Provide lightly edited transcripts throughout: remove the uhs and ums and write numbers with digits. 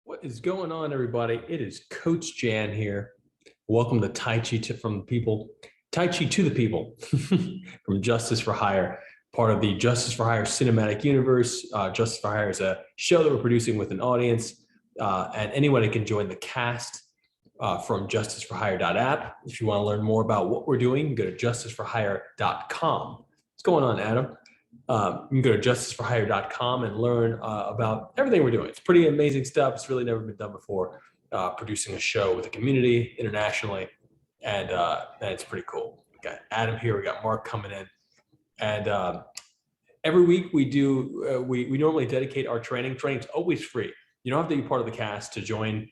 What is going on, everybody? It is Coach Jan here. Welcome to Tai Chi from the People, Tai Chi to the People from Justice for Hire, part of the Justice for Hire cinematic universe. Justice for Hire is a show that we're producing with an audience, and anyone can join the cast from justiceforhire.app. If you want to learn more about what we're doing, go to justiceforhire.com. What's going on, Adam? You can go to justiceforhire.com and learn about everything we're doing. It's pretty amazing stuff. It's really never been done before, producing a show with a community internationally, and it's pretty cool. We got Adam here. We got Mark coming in. And every week we do, we normally dedicate our training. Training's always free. You don't have to be part of the cast to join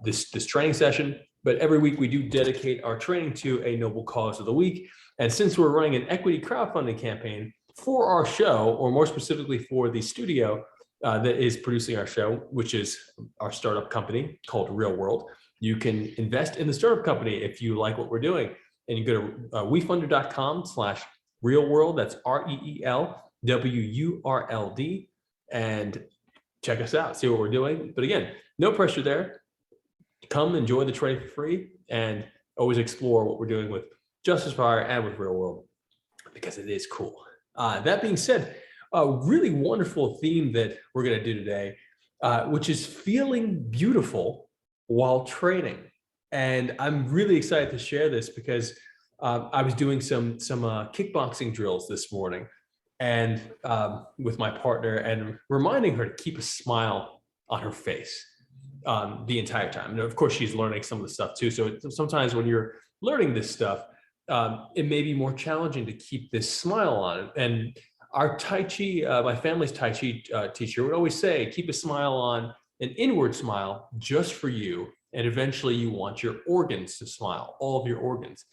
this training session, but every week we do dedicate our training to a noble cause of the week. And since we're running an equity crowdfunding campaign for our show, or more specifically for the studio that is producing our show, which is our startup company called Real World, you can invest in the startup company if you like what we're doing. And you go to wefunder.com/realworld, that's REELWURLD, and check us out, see what we're doing. But again, no pressure there. Come enjoy the training for free and always explore what we're doing with Justice for Hire and with Real World, because it is cool. That being said, a really wonderful theme that we're going to do today, which is feeling beautiful while training. And I'm really excited to share this because I was doing some kickboxing drills this morning, and with my partner, and reminding her to keep a smile on her face the entire time. And of course, she's learning some of the stuff too. So sometimes when you're learning this stuff, it may be more challenging to keep this smile on. And our Tai Chi, my family's Tai Chi teacher would always say, keep a smile on, an inward smile just for you. And eventually you want your organs to smile, all of your organs.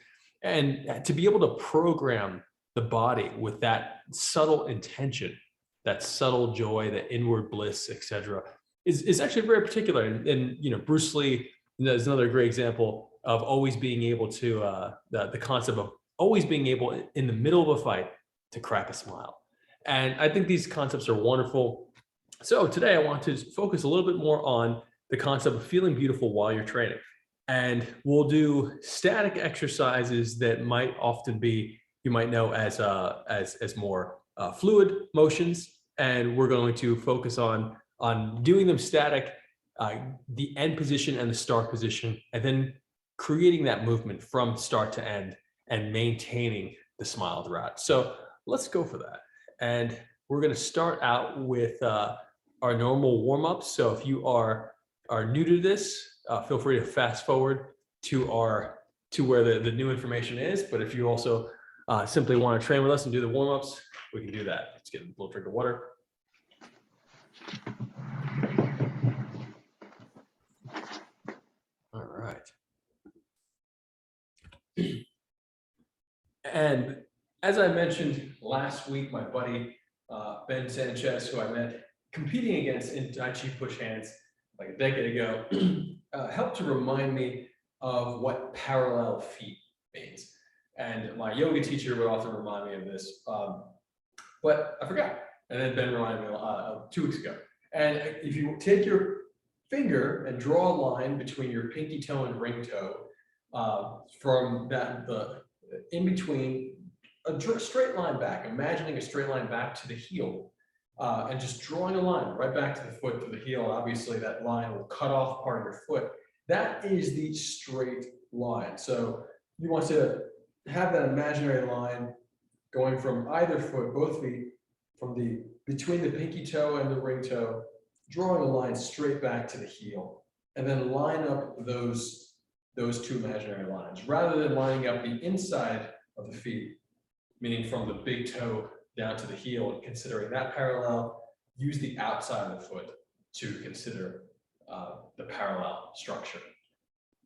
And to be able to program the body with that subtle intention, that subtle joy, that inward bliss, etc., is actually very particular. And you know, Bruce Lee is another great example of always being able to, the concept of always being able in the middle of a fight to crack a smile. And I think these concepts are wonderful. So today I want to focus a little bit more on the concept of feeling beautiful while you're training. And we'll do static exercises that might often be, you might know as more fluid motions. And we're going to focus on doing them static, the end position and the start position, and then creating that movement from start to end and maintaining the smile throughout. So let's go for that. And we're going to start out with our normal warm-ups. So if you are new to this, feel free to fast forward to where the new information is. But if you also simply want to train with us and do the warm-ups, we can do that. Let's get a little drink of water. All right. And as I mentioned last week, my buddy Ben Sanchez, who I met competing against in Tai Chi push hands like a decade ago, helped to remind me of what parallel feet means. And my yoga teacher would often remind me of this, but I forgot. And then Ben reminded me 2 weeks ago. And if you take your finger and draw a line between your pinky toe and ring toe, from in between, a straight line back, imagining a straight line back to the heel, and just drawing a line right back to the foot, to the heel. Obviously that line will cut off part of your foot. That is the straight line. So you want to have that imaginary line going from either foot, both feet, between the pinky toe and the ring toe, drawing a line straight back to the heel, and then line up those two imaginary lines, rather than lining up the inside of the feet, meaning from the big toe down to the heel, and considering that parallel. Use the outside of the foot to consider the parallel structure.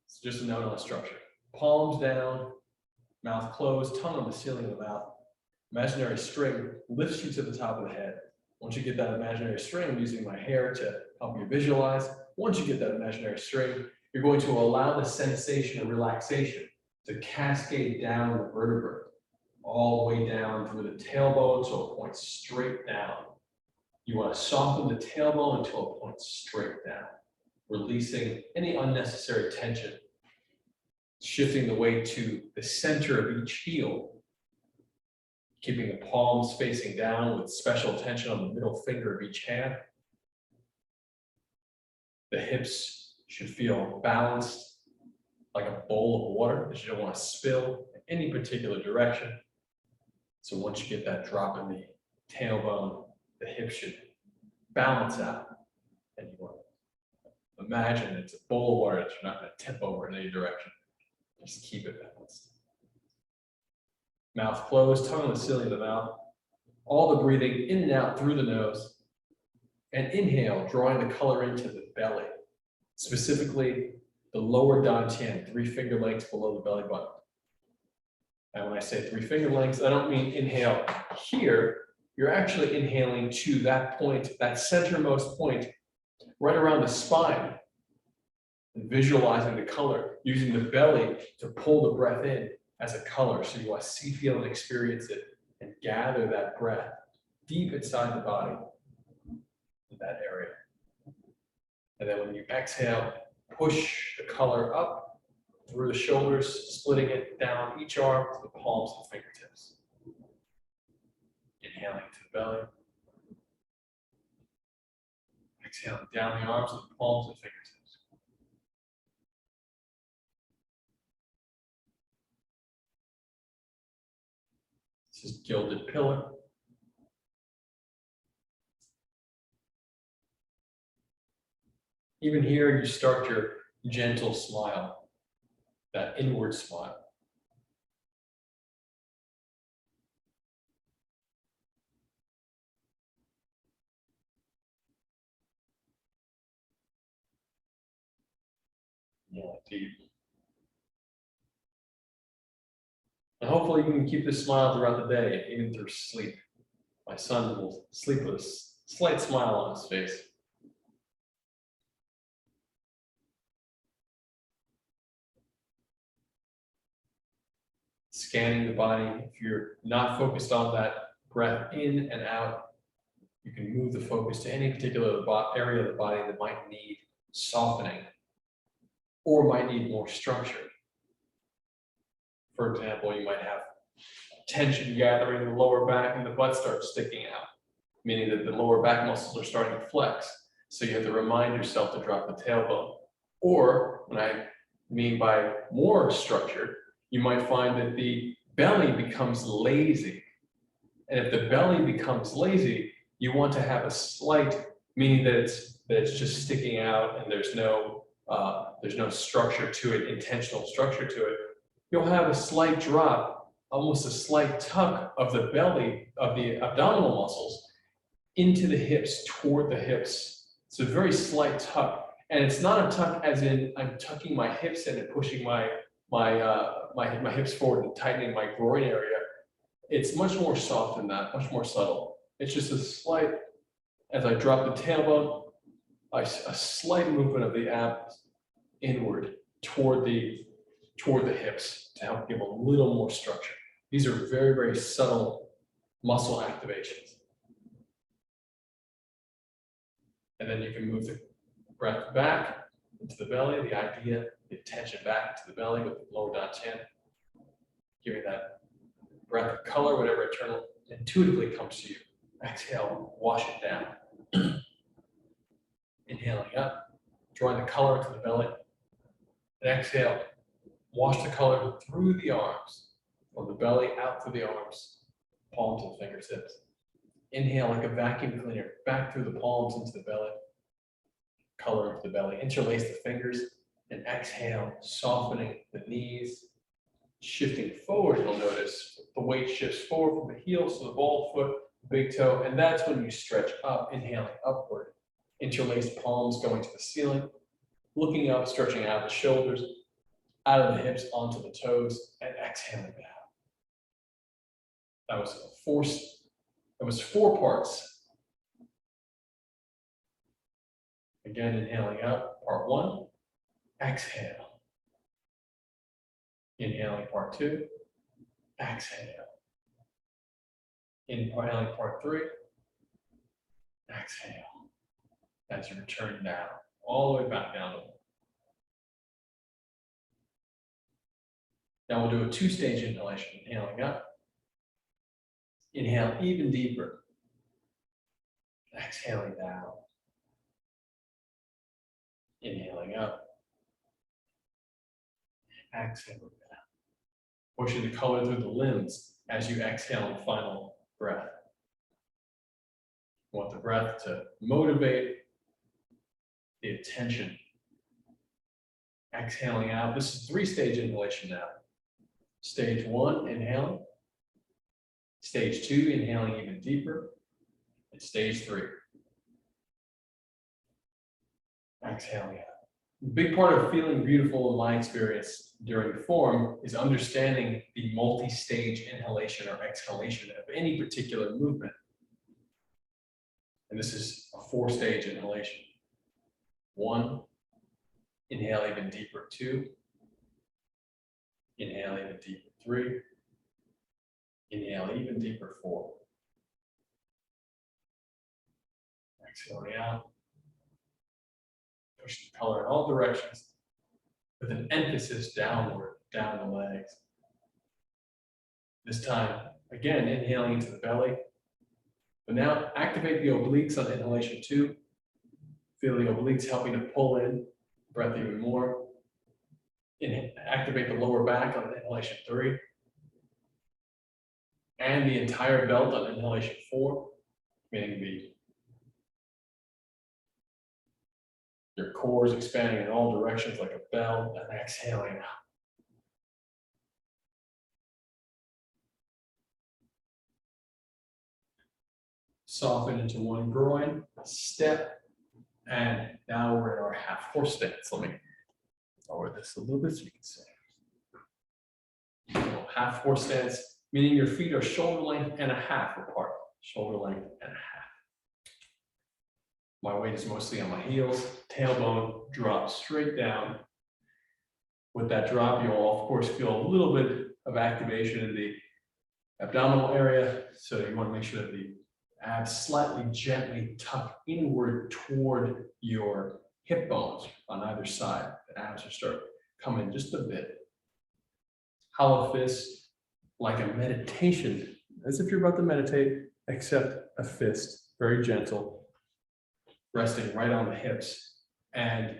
It's just a note on the structure. Palms down, mouth closed, tongue on the ceiling of the mouth. Imaginary string lifts you to the top of the head. Once you get that imaginary string, I'm using my hair to help you visualize. Once you get that imaginary string, you're going to allow the sensation of relaxation to cascade down the vertebrae, all the way down through the tailbone until it points straight down. You want to soften the tailbone until it points straight down. releasing any unnecessary tension, shifting the weight to the center of each heel, keeping the palms facing down with special tension on the middle finger of each hand. The hips should feel balanced like a bowl of water that you don't want to spill in any particular direction. So once you get that drop in the tailbone, the hips should balance out. And you want to imagine it's a bowl of water that you're not going to tip over in any direction. Just keep it balanced. Mouth closed, tongue on the ceiling of the mouth. All the breathing in and out through the nose. And inhale, drawing the color into the belly, specifically the lower dantian, 3 finger lengths below the belly button. And when I say 3 finger lengths, I don't mean inhale here. You're actually inhaling to that point, that centermost point, right around the spine, and visualizing the color, using the belly to pull the breath in as a color. So you want to see, feel, and experience it, and gather that breath deep inside the body, in that area. And then when you exhale, push the color up through the shoulders, splitting it down each arm to the palms and fingertips. Inhaling to the belly. Exhaling down the arms to the palms and fingertips. This is gilded pillar. Even here, you start your gentle smile, that inward smile. Yeah, deep. And hopefully you can keep this smile throughout the day, even through sleep. My son will sleep with a slight smile on his face. Scanning the body. If you're not focused on that breath in and out, you can move the focus to any particular area of the body that might need softening or might need more structure. For example, you might have tension gathering in the lower back and the butt starts sticking out, meaning that the lower back muscles are starting to flex. So you have to remind yourself to drop the tailbone. Or, when I mean by more structure, you might find that the belly becomes lazy. And if the belly becomes lazy, you want to have a slight, meaning that it's just sticking out and there's no structure to it, intentional structure to it. You'll have a slight drop, almost a slight tuck of the belly, of the abdominal muscles into the hips, toward the hips. It's a very slight tuck. And it's not a tuck as in I'm tucking my hips in and pushing my hips forward and tightening my groin area. It's much more soft than that, much more subtle. It's just a slight, as I drop the tailbone, a slight movement of the abs inward toward the hips to help give a little more structure. These are very, very subtle muscle activations. And then you can move the breath back into the belly, the idea, the attention back into the belly with the lower dantian, giving that breath of color, whatever intuitively comes to you. Exhale, wash it down. Inhaling up, drawing the color into the belly. And exhale, wash the color through the arms, from the belly out through the arms, palms and fingertips. Inhale like a vacuum cleaner, back through the palms into the belly, color into the belly. Interlace the fingers, and exhale, softening the knees, shifting forward. You'll notice the weight shifts forward from the heels to the ball foot, big toe, and that's when you stretch up, inhaling upward. Interlaced palms going to the ceiling, looking up, stretching out the shoulders, out of the hips onto the toes, and exhaling down. That was 4 parts. Again, inhaling up, part 1, exhale. Inhaling part 2, exhale. Inhaling part 3, exhale. As you return now all the way back down to 1. Now we'll do a 2-stage inhalation, inhaling up. Inhale even deeper. Exhaling down. Inhaling up. Exhaling down. Pushing the color through the limbs as you exhale the final breath. You want the breath to motivate the attention. Exhaling out. This is 3-stage inhalation now. Stage 1, inhaling. Stage 2, inhaling even deeper. And stage 3. Exhaling out. A big part of feeling beautiful in my experience during the form is understanding the multi-stage inhalation or exhalation of any particular movement. And this is a 4-stage inhalation. 1, inhale even deeper. 2, inhale even deeper. 3, inhale even deeper. 4. Exhaling out. Push the color in all directions with an emphasis downward, down the legs. This time, again, inhaling into the belly. But now activate the obliques on inhalation 2. Feel the obliques helping to pull in breath even more. Activate the lower back on inhalation 3. And the entire belt on inhalation 4, meaning your core is expanding in all directions like a bell, and exhaling out. Soften into one groin, step, and now we're in our half horse stance. Let me lower this a little bit so you can see. So half horse stance, meaning your feet are shoulder length and a half apart. Shoulder length and a half. My weight is mostly on my heels. Tailbone drops straight down. With that drop, you'll of course feel a little bit of activation in the abdominal area. So you want to make sure that the abs slightly gently tuck inward toward your hip bones on either side. The abs will start coming just a bit. Hollow fist, like a meditation, as if you're about to meditate, except a fist, very gentle, resting right on the hips. And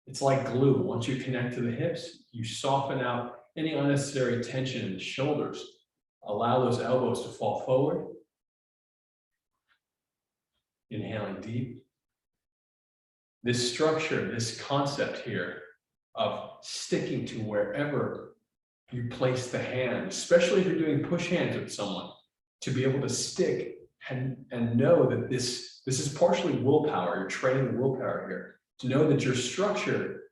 it's like glue. Once you connect to the hips, you soften out any unnecessary tension in the shoulders. Allow those elbows to fall forward. Inhaling deep. This structure, this concept here of sticking to wherever you place the hand, especially if you're doing push hands with someone, to be able to stick and know that this is partially willpower. You're training the willpower here. To know that your structure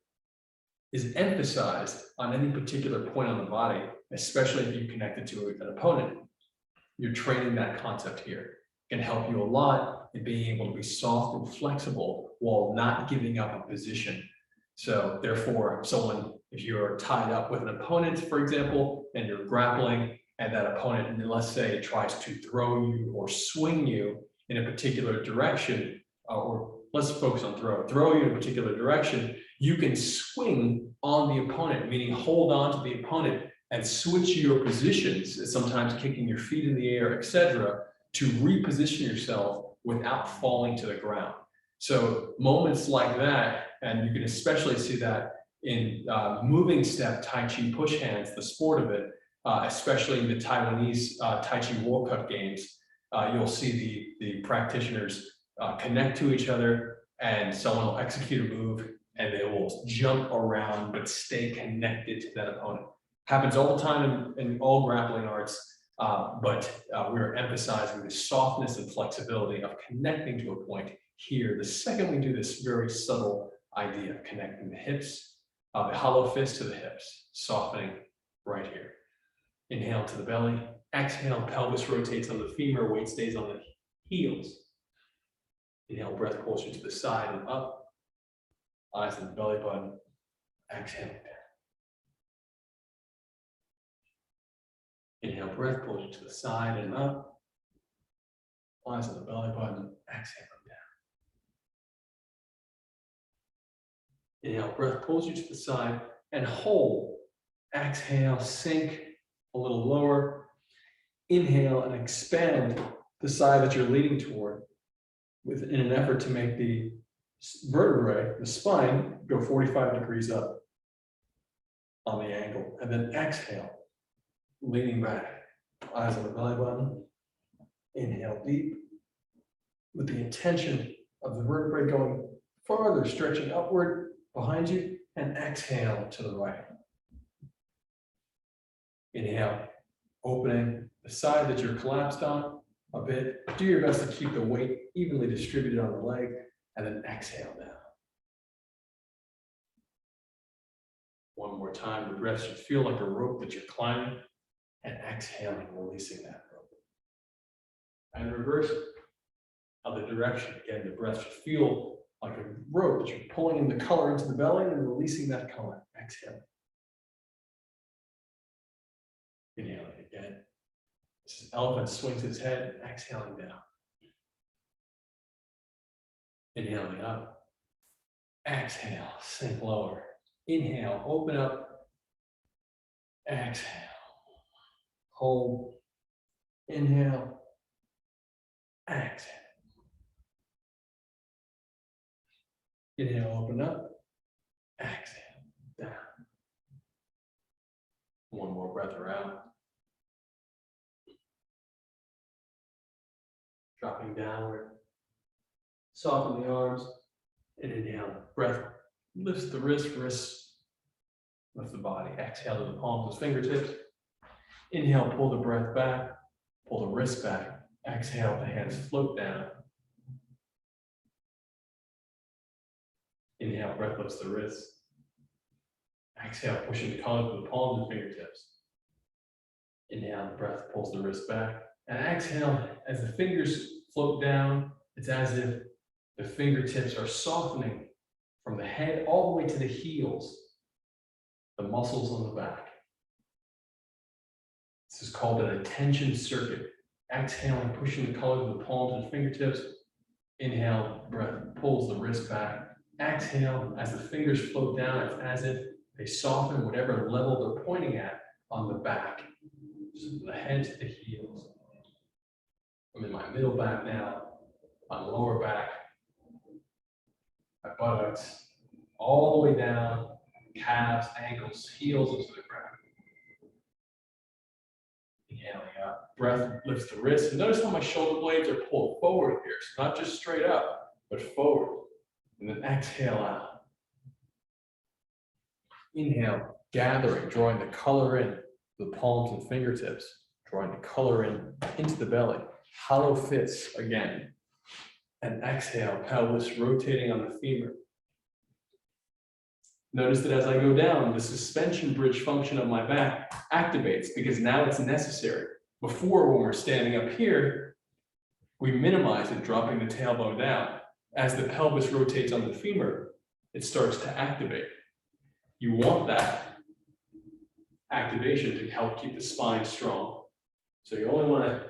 is emphasized on any particular point on the body, especially if you connect it to an opponent. You're training that concept here. It can help you a lot in being able to be soft and flexible while not giving up a position. So therefore, if you're tied up with an opponent, for example, and you're grappling, and that opponent, let's say, tries to throw you or swing you in a particular direction, or let's focus on throw you in a particular direction, you can swing on the opponent, meaning hold on to the opponent and switch your positions, sometimes kicking your feet in the air, etc., to reposition yourself without falling to the ground. So moments like that, and you can especially see that in moving step Tai Chi push hands, the sport of it, especially in the Taiwanese Tai Chi World Cup games, you'll see the practitioners connect to each other, and someone will execute a move and they will jump around but stay connected to that opponent. Happens all the time in all grappling arts, but we're emphasizing the softness and flexibility of connecting to a point here. The second we do this very subtle idea of connecting the hips, the hollow fist to the hips, softening right here. Inhale to the belly, exhale, pelvis rotates on the femur, weight stays on the heels. Inhale, breath closer to the side and up. Eyes on the belly button. Exhale down. Inhale, breath closer to the side and up. Eyes on the belly button. Exhale down. Inhale, breath pulls you to the side and hold. Exhale, sink a little lower. Inhale and expand the side that you're leaning toward in an effort to make the vertebrae, the spine, go 45 degrees up on the angle. And then exhale, leaning back, eyes on the belly button. Inhale deep with the intention of the vertebrae going farther, stretching upward behind you, and exhale to the right. Inhale, opening the side that you're collapsed on a bit. Do your best to keep the weight evenly distributed on the leg, and then exhale down. One more time, the breath should feel like a rope that you're climbing, and exhaling, releasing that rope. And reverse other direction. Again, the breath should feel like a rope that you're pulling in the color into the belly and releasing that color. Exhale. Inhaling again. This is elephant swings his head, exhaling down. Inhaling up. Exhale, sink lower. Inhale, open up. Exhale. Hold. Inhale. Exhale. Inhale, open up. Exhale, down. One more breath around. Dropping downward. Soften the arms. And inhale. Breath lifts the wrists lift the body. Exhale to the palms of fingertips. Inhale, pull the breath back. Pull the wrist back. Exhale, the hands float down. Inhale, breath lifts the wrists. Exhale, pushing the collar to the palms of fingertips. Inhale, the breath pulls the wrist back. And exhale, as the fingers float down, it's as if the fingertips are softening from the head all the way to the heels, the muscles on the back. This is called an attention circuit. Exhaling, pushing the collar to the palms and fingertips. Inhale, breath pulls the wrist back. Exhale, as the fingers float down, it's as if they soften whatever level they're pointing at on the back. So the head to the heels. I'm in my middle back now, my lower back, my buttocks, all the way down, calves, ankles, heels into the ground. Inhaling up, breath lifts the wrist. And notice how my shoulder blades are pulled forward here. So not just straight up, but forward. And then exhale out. Inhale, gathering, drawing the color in, the palms and fingertips, drawing the color in into the belly. Hollow fists again. And exhale, pelvis rotating on the femur. Notice that as I go down, the suspension bridge function of my back activates because now it's necessary. Before, when we're standing up here, we minimize it, dropping the tailbone down. As the pelvis rotates on the femur, it starts to activate. You want that activation to help keep the spine strong. So you only want to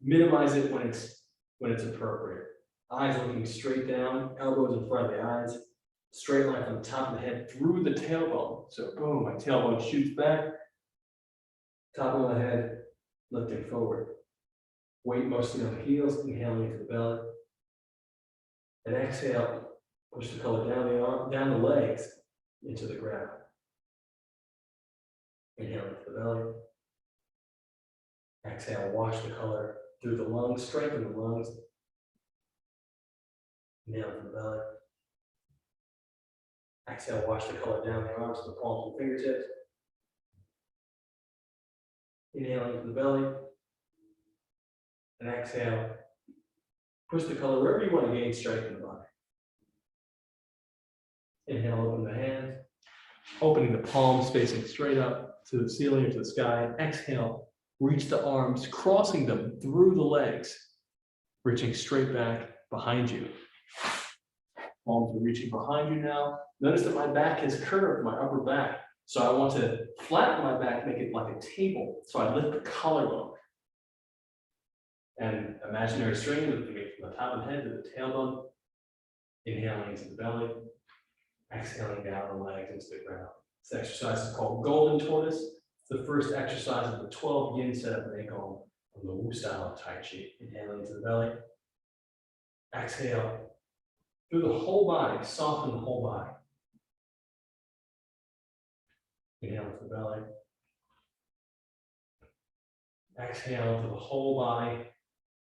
minimize it when it's appropriate. Eyes looking straight down, elbows in front of the eyes, straight line from the top of the head through the tailbone. So boom, my tailbone shoots back, top of my head lifting forward. Weight mostly on the heels, inhaling into the belly. And exhale, push the color down the arm, down the legs into the ground. Inhale into the belly. Exhale, wash the color through the lungs, strengthen the lungs. Inhale into the belly. Exhale, wash the color down the arms to the palms and fingertips. Inhale into the belly. And exhale, push the color wherever you want to gain strength in the body. Inhale, open the hands, opening the palms facing straight up to the ceiling or to the sky. Exhale, reach the arms, crossing them through the legs, reaching straight back behind you. Palms are reaching behind you now. Notice that my back is curved, my upper back. So I want to flatten my back, make it like a table. So I lift the collarbone. And imaginary string lifting it from the top of the head to the tailbone. Inhaling into the belly. Exhaling down the legs into the ground. This exercise is called Golden Tortoise. It's the first exercise of the 12 yin set of Neigong from the Wu style of Tai Chi. Inhaling into the belly. Exhale through the whole body, soften the whole body. Inhale into the belly. Exhale to the whole body,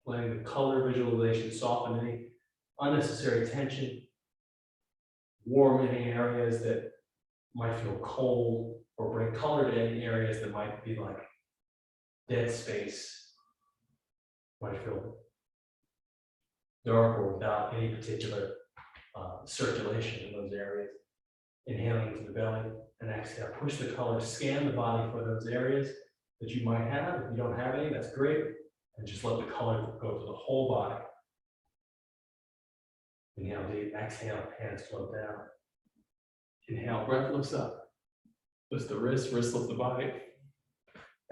letting the color visualization soften any unnecessary tension, warm any areas that might feel cold, or bring color to any areas that might be like dead space, might feel dark or without any particular circulation in those areas. Inhaling into the belly and exhale, push the color, scan the body for those areas that you might have. If you don't have any, that's great. And just let the color go to the whole body. Inhale deep, exhale, hands float down. Inhale, breath lifts up. Lifts the wrist lifts the body.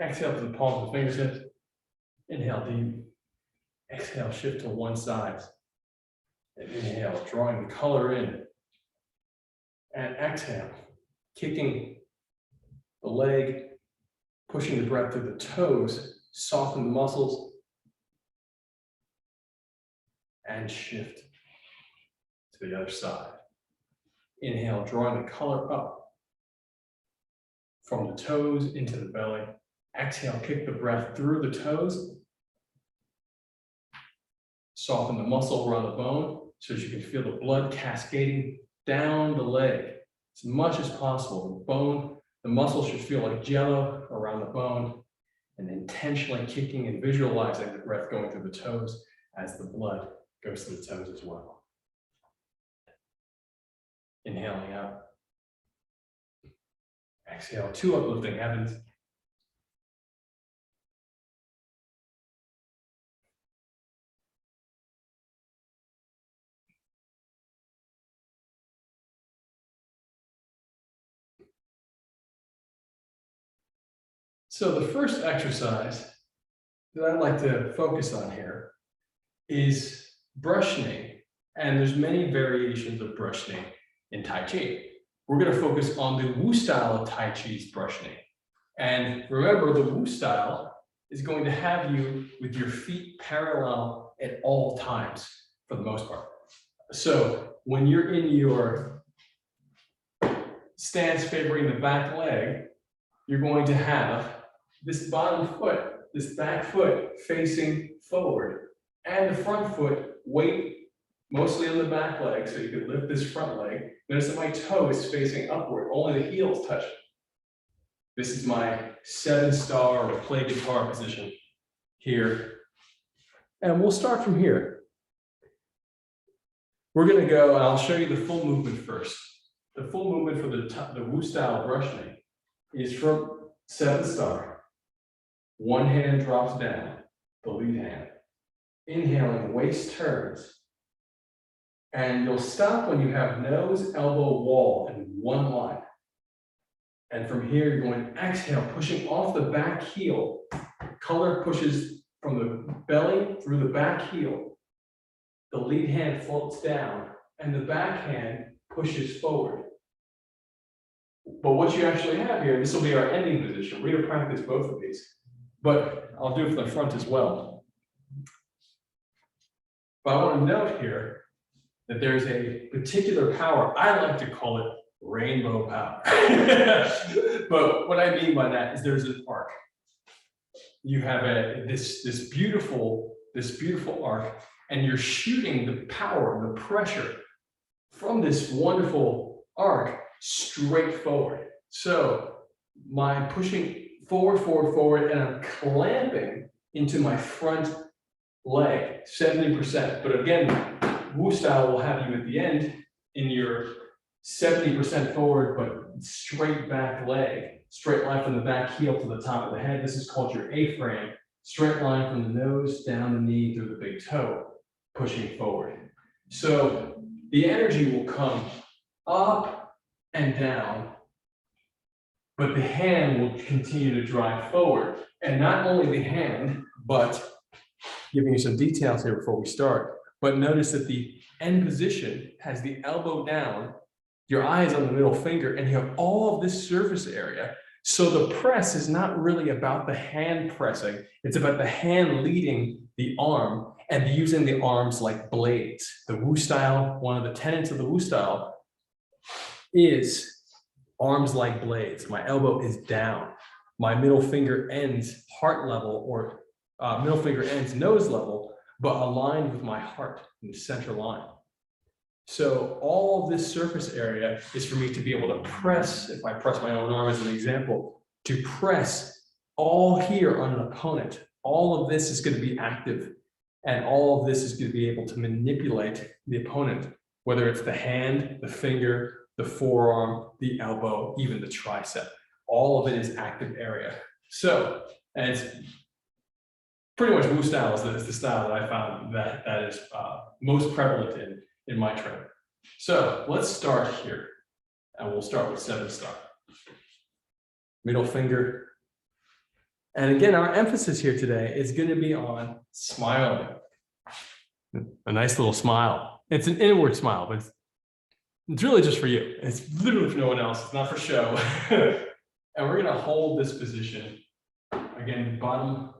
Exhale to the palms of the fingertips. Inhale deep. Exhale, shift to one side. And inhale, drawing the color in. And exhale, kicking the leg, pushing the breath through the toes, soften the muscles, and shift to the other side. Inhale, drawing the color up from the toes into the belly. Exhale, kick the breath through the toes. Soften the muscle around the bone so that you can feel the blood cascading down the leg as much as possible. The bone, the muscle should feel like jello around the bone, and intentionally kicking and visualizing the breath going through the toes as the blood goes to the toes as well. Inhaling out. Exhale, two uplifting heavens. So the first exercise that I'd like to focus on here is brush knee. And there's many variations of brush knee in Tai Chi. We're going to focus on the Wu style of Tai Chi's brush knee. And remember, the Wu style is going to have you with your feet parallel at all times for the most part. So when you're in your stance favoring the back leg, you're going to have this bottom foot, this back foot facing forward, and the front foot weight mostly on the back leg, so you can lift this front leg. Notice that my toe is facing upward, only the heels touch. This is my 7-star or play guitar position here. And we'll start from here. We're going to go, and I'll show you the full movement first. The full movement for the Wu style brush knee is from 7-star. One hand drops down, the lead hand. Inhaling, waist turns. And you'll stop when you have nose, elbow, wall in one line. And from here, you're going to exhale, pushing off the back heel. Color pushes from the belly through the back heel. The lead hand floats down, and the back hand pushes forward. But what you actually have here, this will be our ending position. We're going to practice both of these, but I'll do it for the front as well. But I want to note here that there's a particular power. I like to call it rainbow power. But what I mean by that is there's an arc. You have this beautiful arc, and you're shooting the power, the pressure from this wonderful arc straight forward. So my pushing forward, and I'm clamping into my front leg, 70%. But again, Wu style will have you at the end in your 70% forward, but straight back leg, straight line from the back heel to the top of the head. This is called your A-frame, straight line from the nose down the knee through the big toe, pushing forward. So the energy will come up and down, but the hand will continue to drive forward. And not only the hand, but giving you some details here before we start, but notice that the end position has the elbow down Your eye is on the middle finger, and you have all of this surface area. So the press is not really about the hand pressing. It's about the hand leading the arm and using the arms like blades. The Wu style, one of the tenets of the Wu style is arms like blades. My elbow is down. My middle finger ends heart level, or middle finger ends nose level, but aligned with my heart in the center line. So all of this surface area is for me to be able to press, if I press my own arm as an example, to press all here on an opponent. All of this is going to be active, and all of this is going to be able to manipulate the opponent, whether it's the hand, the finger, the forearm, the elbow, even the tricep. All of it is active area. So, and it's pretty much Wu style is the style that I found that is most prevalent in my training. So let's start here, and we'll start with 7-star. Middle finger. And again, our emphasis here today is going to be on smiling. A nice little smile. It's an inward smile, but it's really just for you. It's literally for no one else. It's not for show. And we're going to hold this position. Again, bottom,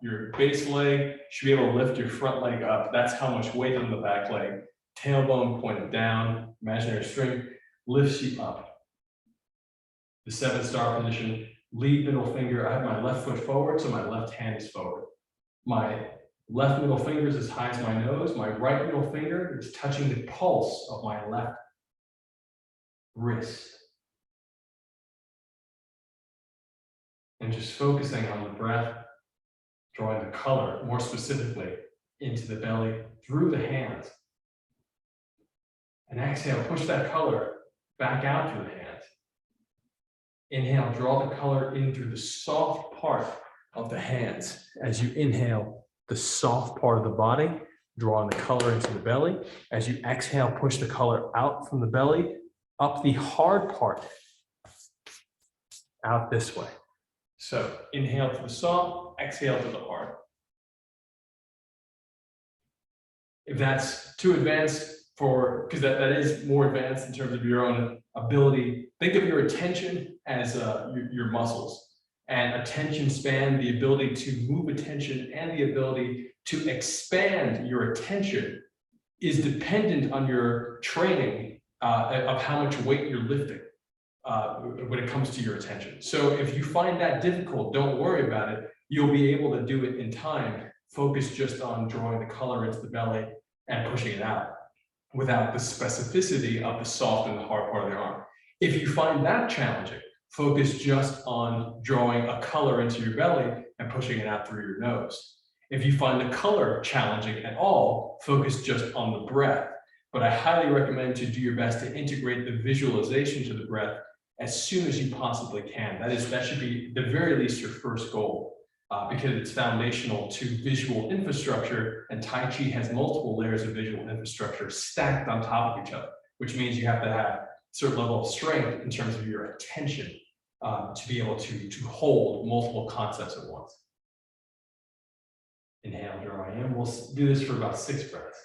your base leg should be able to lift your front leg up. That's how much weight on the back leg. Tailbone pointed down, imaginary string lifts you up. The 7-star position, lead middle finger. I have my left foot forward, so my left hand is forward. My left middle finger is as high as my nose. My right middle finger is touching the pulse of my left wrist. And just focusing on the breath, drawing the color more specifically into the belly through the hands. And exhale, push that color back out through the hands. Inhale, draw the color in through the soft part of the hands. As you inhale, the soft part of the body, drawing the color into the belly. As you exhale, push the color out from the belly, up the hard part, out this way. So inhale to the soft, exhale to the hard. If that's too advanced because that is more advanced in terms of your own ability, think of your attention as your muscles. And attention span, the ability to move attention and the ability to expand your attention is dependent on your training of how much weight you're lifting. When it comes to your attention. So if you find that difficult, don't worry about it. You'll be able to do it in time. Focus just on drawing the color into the belly and pushing it out without the specificity of the soft and the hard part of the arm. If you find that challenging, focus just on drawing a color into your belly and pushing it out through your nose. If you find the color challenging at all, focus just on the breath. But I highly recommend to do your best to integrate the visualization to the breath as soon as you possibly can. That should be the very least your first goal, because it's foundational to visual infrastructure, and Tai Chi has multiple layers of visual infrastructure stacked on top of each other, which means you have to have a certain level of strength in terms of your attention to be able to hold multiple concepts at once. Inhale, draw in. We'll do this for about 6 breaths.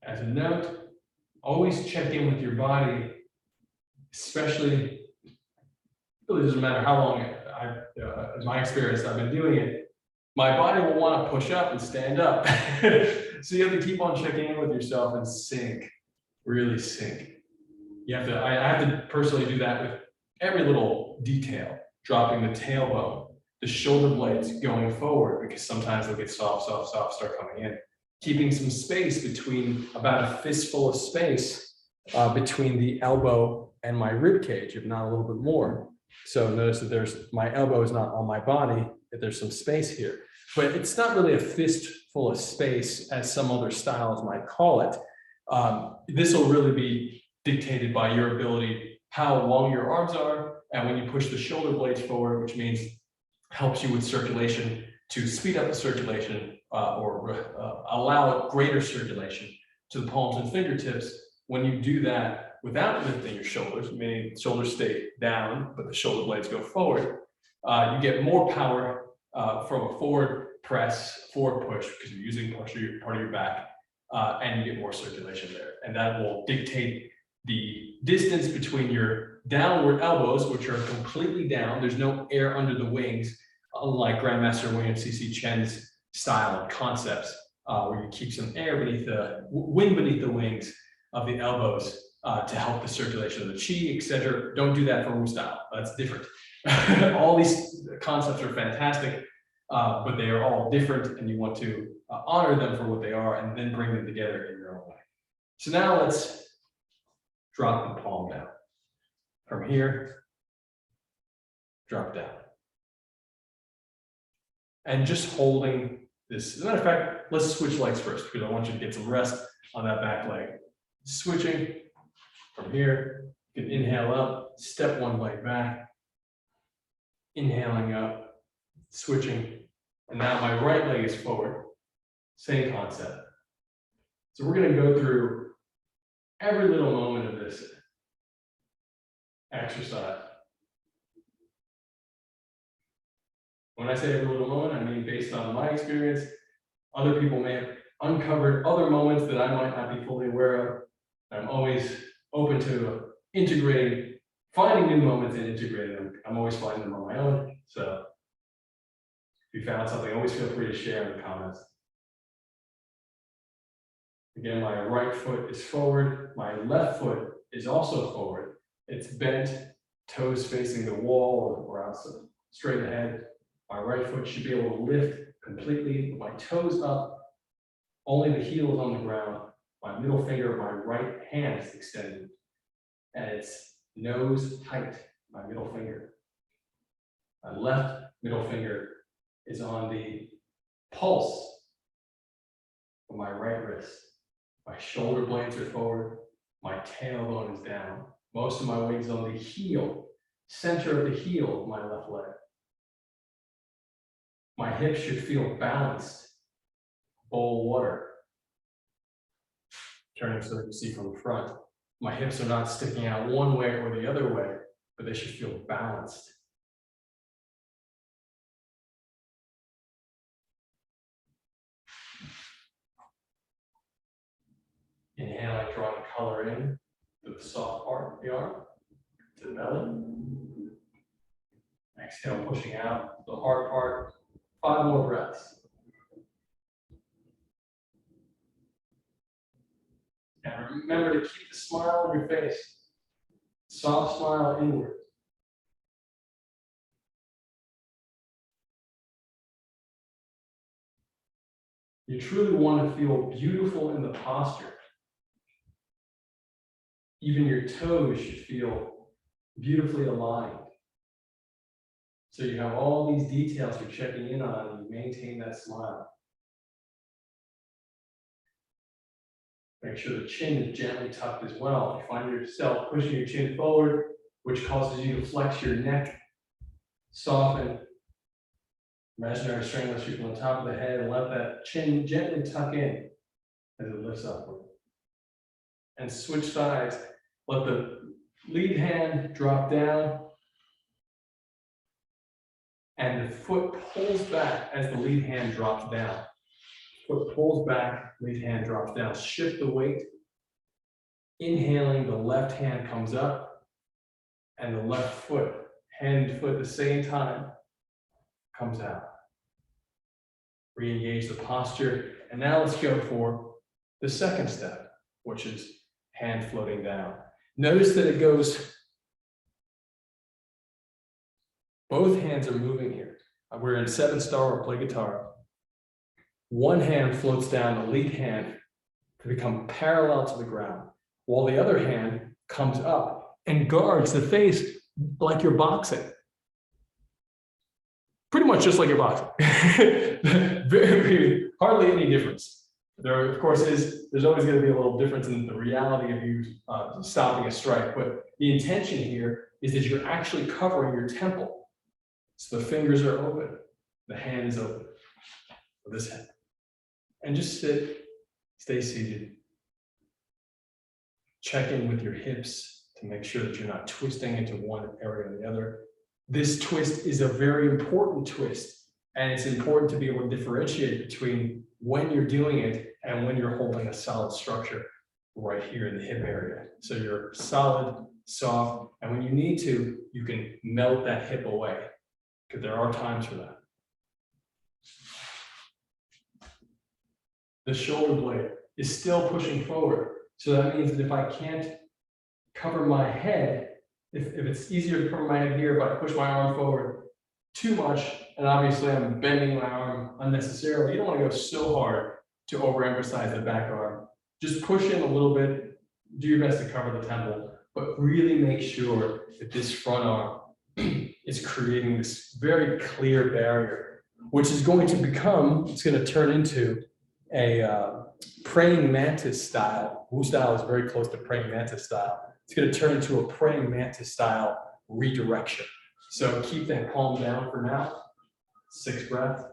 As a note, always check in with your body, especially, really doesn't matter how long in my experience, I've been doing it, my body will want to push up and stand up. So you have to keep on checking in with yourself and sink, really sink. I have to personally do that with every little detail, dropping the tailbone, the shoulder blades going forward, because sometimes they'll get soft, start coming in. Keeping some space between, about a fistful of space between the elbow and my rib cage, if not a little bit more. So notice that my elbow is not on my body, that there's some space here. But it's not really a fistful of space as some other styles might call it. This will really be dictated by your ability, how long your arms are, and when you push the shoulder blades forward, which means helps you with circulation to speed up the circulation or allow greater circulation to the palms and fingertips. When you do that without lifting your shoulders, meaning shoulders stay down, but the shoulder blades go forward, you get more power from a forward press, forward push, because you're using part of your back, and you get more circulation there. And that will dictate the distance between your downward elbows, which are completely down. There's no air under the wings, unlike Grandmaster William C.C. Chen's style and concepts, where you keep some air beneath the wind beneath the wings of the elbows to help the circulation of the chi, etc. Don't do that for Wu style. That's different. All these concepts are fantastic, but they are all different, and you want to honor them for what they are and then bring them together in your own way. So now let's drop the palm down. From here, drop down. And just holding this. As a matter of fact, let's switch legs first, because I want you to get some rest on that back leg. Switching from here, you can inhale up, step one leg back, inhaling up, switching, and now my right leg is forward. Same concept. So we're going to go through every little moment of this exercise. When I say every little moment, I mean based on my experience. Other people may have uncovered other moments that I might not be fully aware of. I'm always open to integrating, finding new moments and integrating them. I'm always finding them on my own. So if you found something, always feel free to share in the comments. Again, my right foot is forward. My left foot is also forward. It's bent, toes facing the wall or out straight ahead. My right foot should be able to lift completely, my toes up, only the heel is on the ground. My middle finger of my right hand is extended, and it's nose tight, my middle finger. My left middle finger is on the pulse of my right wrist. My shoulder blades are forward, my tailbone is down. Most of my weight is on the heel, center of the heel of my left leg. My hips should feel balanced, bowl water. Turning so that you see from the front. My hips are not sticking out one way or the other way, but they should feel balanced. Inhaling, drawing color in to the soft part of the arm, to the belly. Exhale, pushing out the hard part. 5 more breaths. And remember to keep the smile on your face. Soft smile inward. You truly want to feel beautiful in the posture. Even your toes should feel beautifully aligned. So you have all these details you're checking in on, and you maintain that smile. Make sure the chin is gently tucked as well. If you find yourself pushing your chin forward, which causes you to flex your neck, soften. Imaginary stranglers you from the top of the head, and let that chin gently tuck in as it lifts upward. And switch sides. Let the lead hand drop down, and the foot pulls back as the lead hand drops down. Foot pulls back, lead hand drops down. Shift the weight. Inhaling, the left hand comes up, and the left foot, hand and foot at the same time, comes out. Re-engage the posture. And now let's go for the second step, which is hand floating down. Notice that it goes, both hands are moving here. We're in 7-star or play guitar. One hand floats down, the lead hand to become parallel to the ground, while the other hand comes up and guards the face like you're boxing. Pretty much just like you're boxing. Hardly any difference. There, of course, there's always going to be a little difference in the reality of you stopping a strike, but the intention here is that you're actually covering your temple. So the fingers are open, the hand is open. for this hip. And just sit, stay seated. Check in with your hips to make sure that you're not twisting into one area or the other. This twist is a very important twist, and it's important to be able to differentiate between when you're doing it and when you're holding a solid structure right here in the hip area. So you're solid, soft, and when you need to, you can melt that hip away, because there are times for that. The shoulder blade is still pushing forward. So that means that if I can't cover my head, if it's easier to cover my head here, but I push my arm forward too much, and obviously I'm bending my arm unnecessarily, you don't want to go so hard to overemphasize the back arm. Just push in a little bit, do your best to cover the temple, but really make sure that this front arm is creating this very clear barrier, which is going to become, it's going to turn into a praying mantis style. Wu style is very close to praying mantis style. It's going to turn into a praying mantis style redirection. So keep that palm down for now. 6 breaths.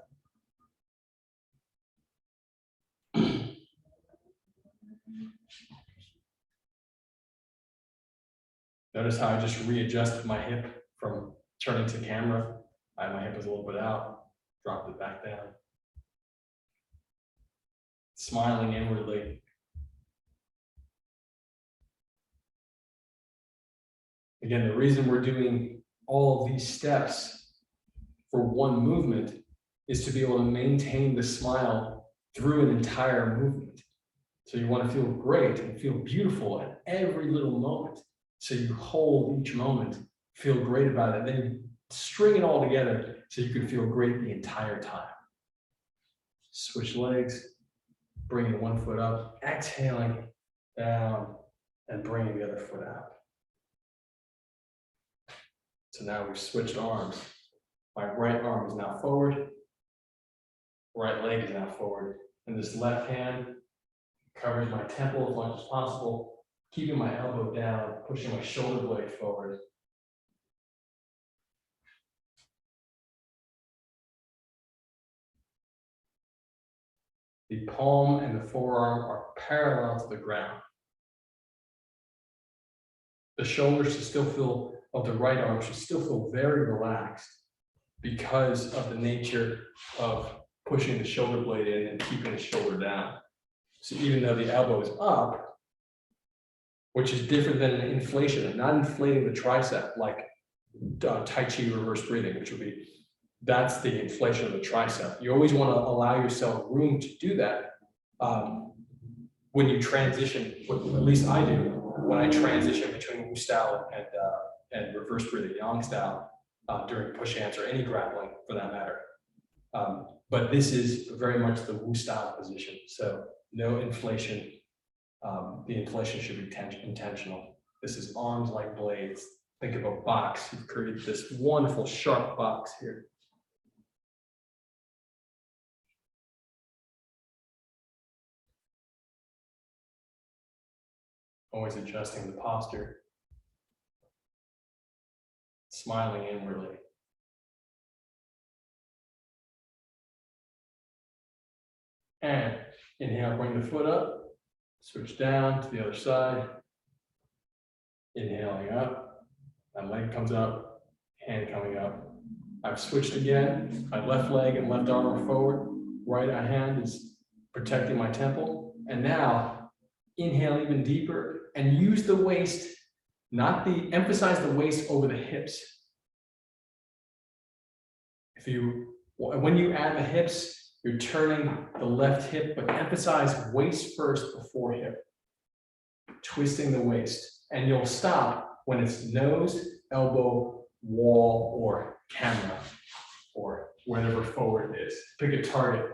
Notice how I just readjusted my hip from turning to camera. My hip was a little bit out, dropped it back down. Smiling inwardly. Again, the reason we're doing all of these steps for one movement is to be able to maintain the smile through an entire movement. So you want to feel great and feel beautiful at every little moment. So you hold each moment, feel great about it, and then you string it all together so you can feel great the entire time. Switch legs, bringing one foot up, exhaling down, and bringing the other foot out. So now we've switched arms. My right arm is now forward, right leg is now forward, and this left hand covers my temple as much as possible, keeping my elbow down, pushing my shoulder blade forward. The palm and the forearm are parallel to the ground. The shoulders should still feel, of the right arm should still feel very relaxed because of the nature of pushing the shoulder blade in and keeping the shoulder down. So even though the elbow is up, which is different than an inflation, I'm not inflating the tricep like Tai Chi reverse breathing, which would be, that's the inflation of the tricep. You always want to allow yourself room to do that when you transition, at least I do, when I transition between Wu style and reverse breathing, Yang style, during push hands or any grappling for that matter. But this is very much the Wu style position. So no inflation. The inflation should be intentional. This is arms like blades. Think of a box. You've created this wonderful sharp box here. Always adjusting the posture. Smiling inwardly. And inhale, bring the foot up. Switch down to the other side. Inhaling up. My leg comes up. Hand coming up. I've switched again. My left leg and left arm are forward. Right hand is protecting my temple. And now, inhale even deeper and use the waist, emphasize the waist over the hips. When you add the hips, you're turning the left hip, but emphasize waist first before hip. Twisting the waist. And you'll stop when it's nose, elbow, wall, or camera, or wherever forward it is. Pick a target.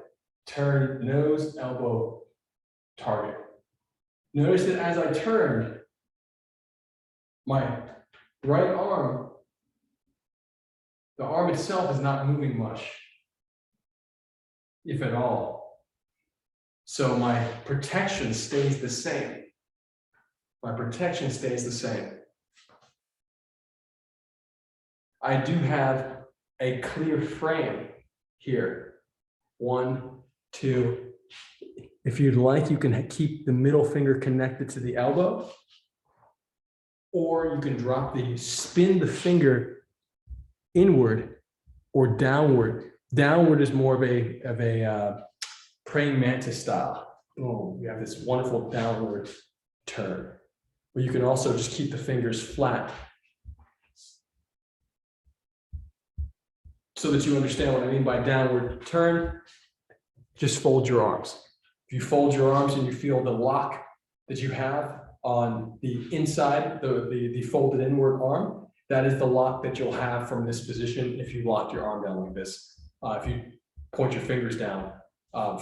Turn nose, elbow, target. Notice that as I turn, my right arm, the arm itself is not moving much, if at all. So my protection stays the same. My protection stays the same. I do have a clear frame here. 1, 2. If you'd like, you can keep the middle finger connected to the elbow, or you can spin the finger inward or downward. Downward is more of a praying mantis style. Boom, you have this wonderful downward turn. Or you can also just keep the fingers flat, so that you understand what I mean by downward turn. Just fold your arms. If you fold your arms and you feel the lock that you have on the inside, the folded inward arm, that is the lock that you'll have from this position if you lock your arm down like this. If you point your fingers down on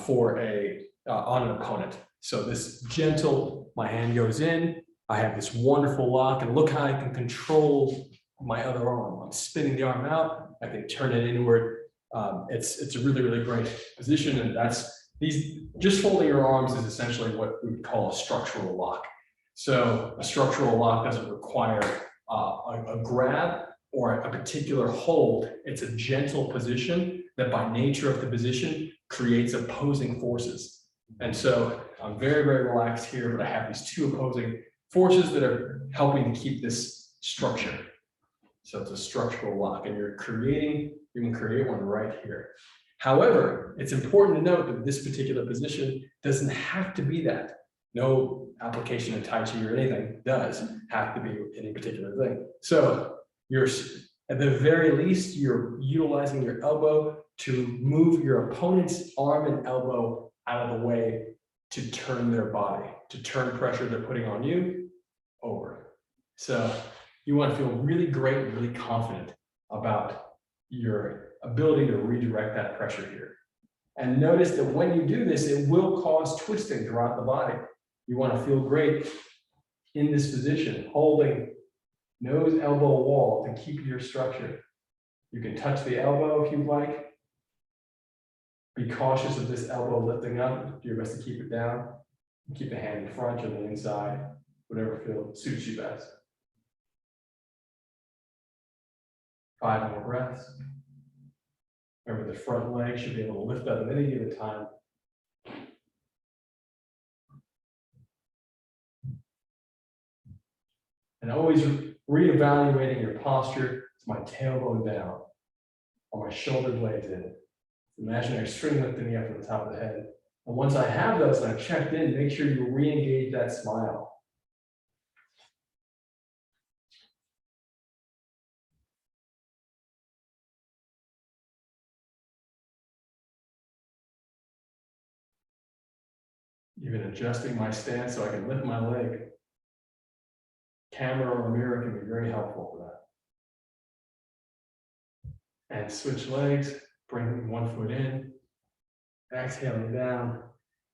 an opponent. So this gentle, my hand goes in, I have this wonderful lock, and look how I can control my other arm. I'm spinning the arm out, I can turn it inward. It's a really, really great position, and just folding your arms is essentially what we would call a structural lock. So a structural lock doesn't require a grab or a particular hold. It's a gentle position that by nature of the position creates opposing forces. And so I'm very, very relaxed here, but I have these two opposing forces that are helping to keep this structure. So it's a structural lock, and you can create one right here. However, it's important to note that this particular position doesn't have to be that. No application of Tai Chi or anything does have to be any particular thing. So at the very least, you're utilizing your elbow to move your opponent's arm and elbow out of the way to turn their body, to turn pressure they're putting on you over. So you want to feel really great and really confident about your ability to redirect that pressure here. And notice that when you do this, it will cause twisting throughout the body. You want to feel great in this position, holding nose, elbow, wall to keep your structure. You can touch the elbow if you'd like. Be cautious of this elbow lifting up. Do your best to keep it down. Keep the hand in front or the inside, whatever suits you best. 5 more breaths. Remember, the front leg should be able to lift up at any given time. And always reevaluating your posture. Is my tailbone down? Or my shoulder blades in? Imaginary string lifting me up from the top of the head. And once I have those and I've checked in, make sure you re-engage that smile. Even adjusting my stance so I can lift my leg. Camera or mirror can be very helpful for that. And switch legs, bring one foot in, exhaling down.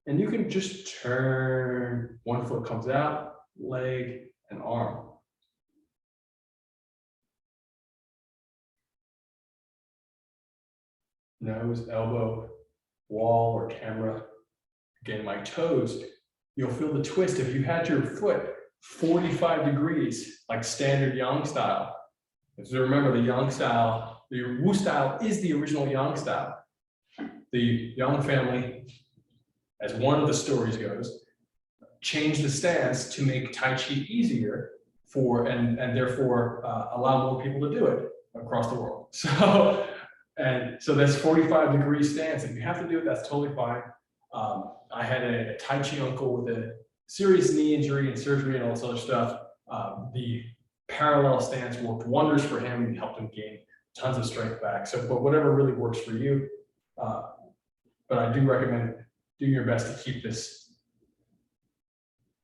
And you can just turn, one foot comes out, leg and arm. Nose, elbow, wall or camera. Again, my toes, you'll feel the twist. If you had your foot 45 degrees, like standard Yang style. So remember, the Yang style, the Wu style is the original Yang style. The Yang family, as one of the stories goes, changed the stance to make Tai Chi easier and therefore allow more people to do it across the world. So that's 45-degree stance. If you have to do it, that's totally fine. I had a Tai Chi uncle with a serious knee injury and surgery and all this other stuff. The parallel stance worked wonders for him and helped him gain tons of strength back. So, but whatever really works for you. But I do recommend doing your best to keep this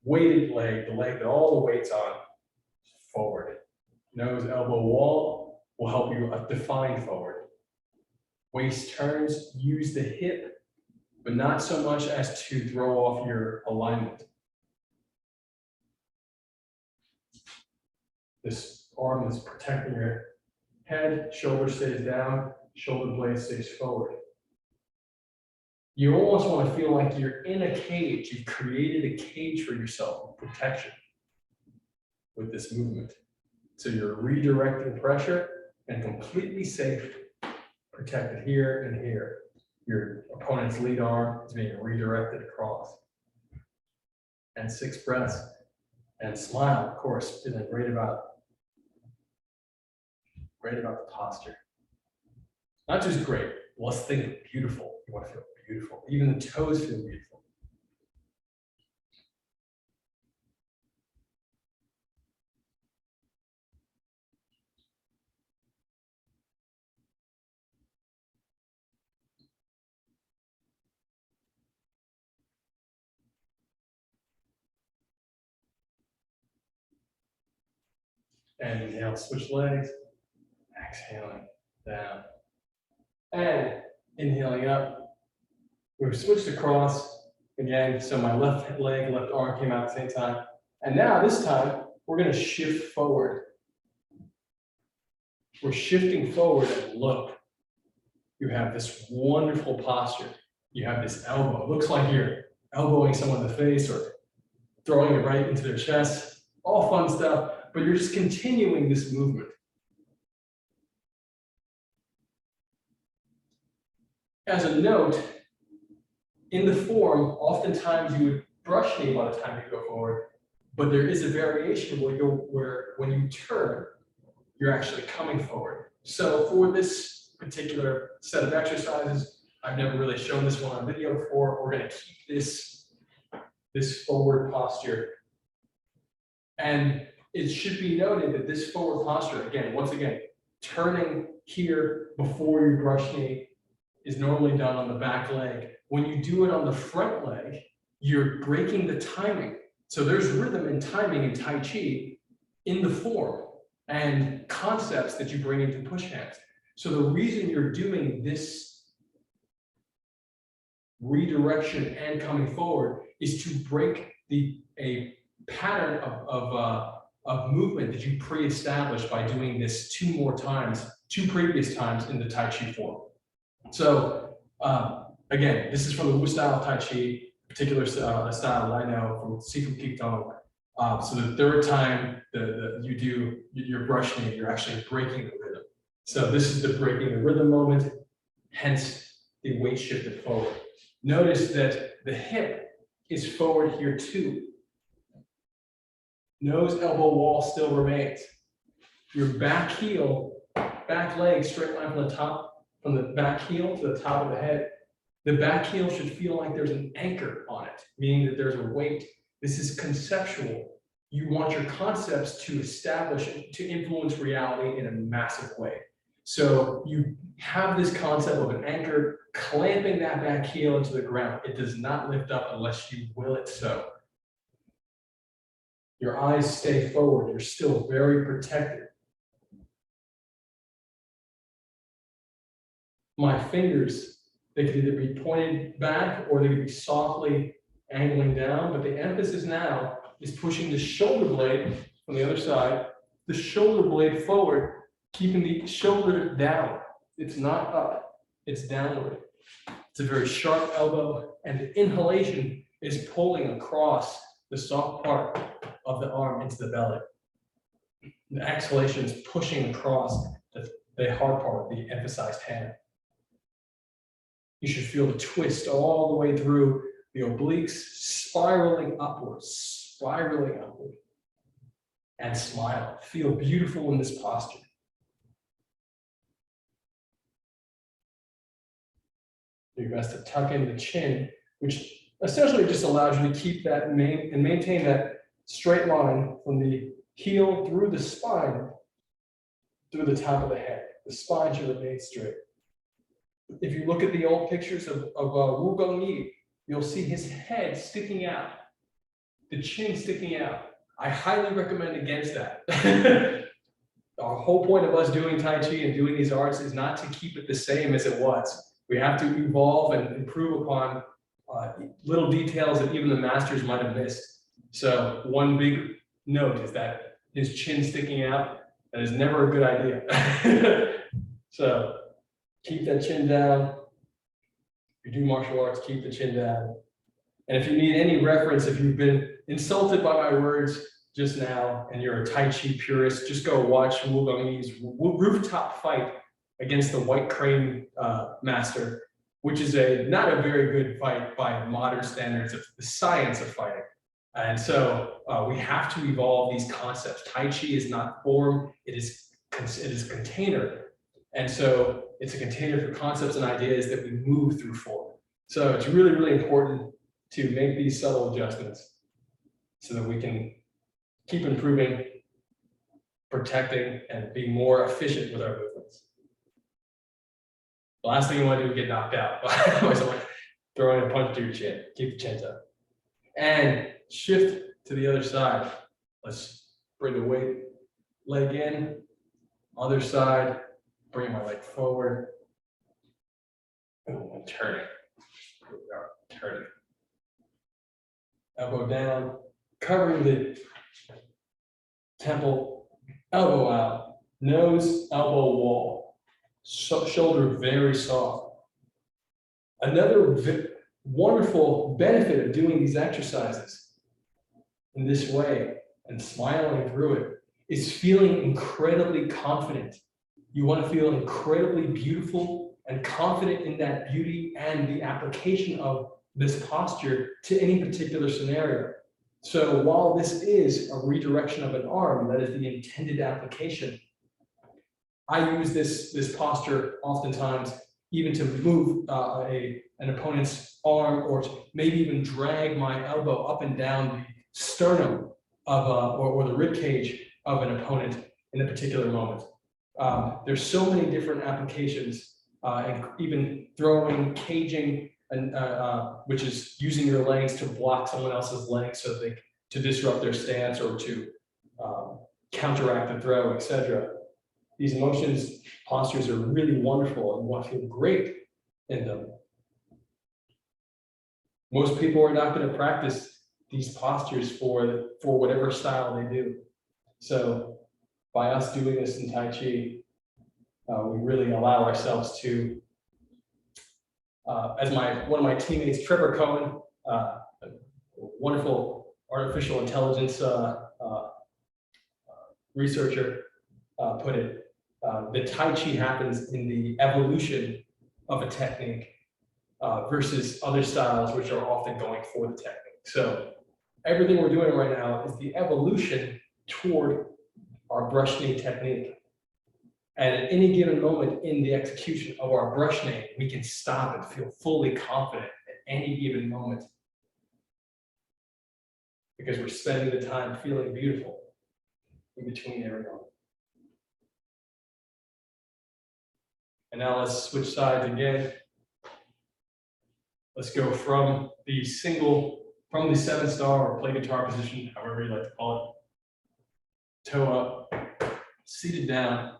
weighted leg, the leg that all the weight's on, forward. Nose, elbow, wall will help you define forward. Waist turns, use the hip, but not so much as to throw off your alignment. This arm is protecting your head, shoulder stays down, shoulder blade stays forward. You almost want to feel like you're in a cage. You've created a cage for yourself of protection with this movement. So you're redirecting pressure and completely safe, protected here and here. Your opponent's lead arm is being redirected across. And 6 breaths. And smile, of course, feeling great about the posture. Not just great. Let's think beautiful. You want to feel beautiful. Even the toes feel beautiful. And inhale, switch legs. Exhaling down. And inhaling up. We've switched across again. So my left leg, left arm came out at the same time. And now this time, we're going to shift forward. We're shifting forward and look. You have this wonderful posture. You have this elbow. It looks like you're elbowing someone in the face or throwing it right into their chest. All fun stuff, but you're just continuing this movement. As a note, in the form, oftentimes you would brush knee by the time you go forward, but there is a variation where when you turn, you're actually coming forward. So for this particular set of exercises, I've never really shown this one on video before. We're going to keep this forward posture. And it should be noted that this forward posture, again, once again, turning here before you brush knee is normally done on the back leg. When you do it on the front leg, you're breaking the timing. So there's rhythm and timing in Tai Chi in the form and concepts that you bring into push hands. So the reason you're doing this redirection and coming forward is to break a pattern of movement that you pre-established by doing this two previous times in the Tai Chi form. So again, this is from the Wu style of Tai Chi, particular style that I know from Sifu Kikdong. So the third time you do your brush knee, you're actually breaking the rhythm. So this is the breaking the rhythm moment, hence the weight shifted forward. Notice that the hip is forward here too. Nose elbow wall still remains. Your back heel, back leg, straight line from the back heel to the top of the head. The back heel should feel like there's an anchor on it, meaning that there's a weight. This is conceptual. You want your concepts to establish, to influence reality in a massive way. So you have this concept of an anchor clamping that back heel into the ground. It does not lift up unless you will it so. Your eyes stay forward. You're still very protected. My fingers, they could either be pointed back or they could be softly angling down, but the emphasis now is pushing the shoulder blade from the other side, the shoulder blade forward, keeping the shoulder down. It's not up, it's downward. It's a very sharp elbow, and the inhalation is pulling across the soft part of the arm into the belly. The exhalation is pushing across the hard part, the emphasized hand. You should feel the twist all the way through the obliques, spiraling upward, and smile. Feel beautiful in this posture. Do your best to tuck in the chin, which essentially just allows you to keep that and maintain that straight line from the heel through the spine, through the top of the head. The spine should remain straight. If you look at the old pictures of Wu Gongyi, you'll see his head sticking out, the chin sticking out. I highly recommend against that. Our whole point of us doing Tai Chi and doing these arts is not to keep it the same as it was. We have to evolve and improve upon little details that even the masters might have missed. So one big note is that his chin sticking out, that is never a good idea. So keep that chin down. If you do martial arts, keep the chin down. And if you need any reference, if you've been insulted by my words just now and you're a Tai Chi purist, just go watch Wu Gongyi's rooftop fight against the White Crane master. which is not a very good fight by modern standards of the science of fighting. And so we have to evolve these concepts. Tai Chi is not form, it is container. And so it's a container for concepts and ideas that we move through form. So it's really, really important to make these subtle adjustments so that we can keep improving, protecting, and be more efficient with our movements. The last thing you want to do is get knocked out by someone throwing a punch to your chin. Keep the chin up. And shift to the other side. Let's bring the weight leg in. Other side, bring my leg forward. Oh, I'm turning. Here we are, turning. Elbow down, covering the temple, elbow out, nose, elbow wall, shoulder very soft. Another wonderful benefit of doing these exercises in this way and smiling through it is feeling incredibly confident. You want to feel incredibly beautiful and confident in that beauty and the application of this posture to any particular scenario. So while this is a redirection of an arm, that is the intended application, I use this posture oftentimes even to move an opponent's arm, or to maybe even drag my elbow up and down the sternum of or the rib cage of an opponent in a particular moment. There's so many different applications, and even throwing, caging, and which is using your legs to block someone else's legs so to disrupt their stance or to counteract the throw, etc. These postures are really wonderful, and you want to feel great in them. Most people are not going to practice these postures for whatever style they do. So by us doing this in Tai Chi, we really allow ourselves to, as one of my teammates, Trevor Cohen, a wonderful artificial intelligence researcher, put it, the Tai Chi happens in the evolution of a technique versus other styles which are often going for the technique. So everything we're doing right now is the evolution toward our brush knee technique. And at any given moment in the execution of our brush knee, we can stop and feel fully confident at any given moment, because we're spending the time feeling beautiful in between every moment. And now let's switch sides again. Let's go from the 7-star or play guitar position, however you like to call it. Toe up, seated down,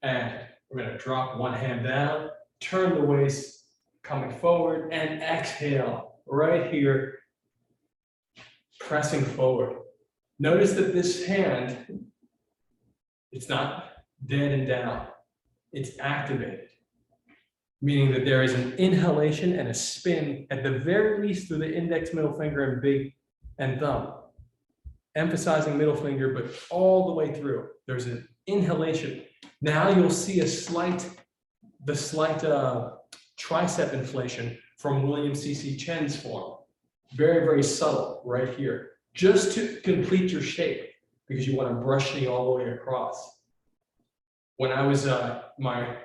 and we're going to drop one hand down, turn the waist, coming forward, and exhale right here, pressing forward. Notice that this hand, it's not dead and down, it's activated, meaning that there is an inhalation and a spin at the very least through the index, middle finger, and big and thumb. Emphasizing middle finger, but all the way through. There's an inhalation. Now you'll see the slight tricep inflation from William C.C. Chen's form. Very, very subtle right here, just to complete your shape, because you want to brush knee all the way across. When I was my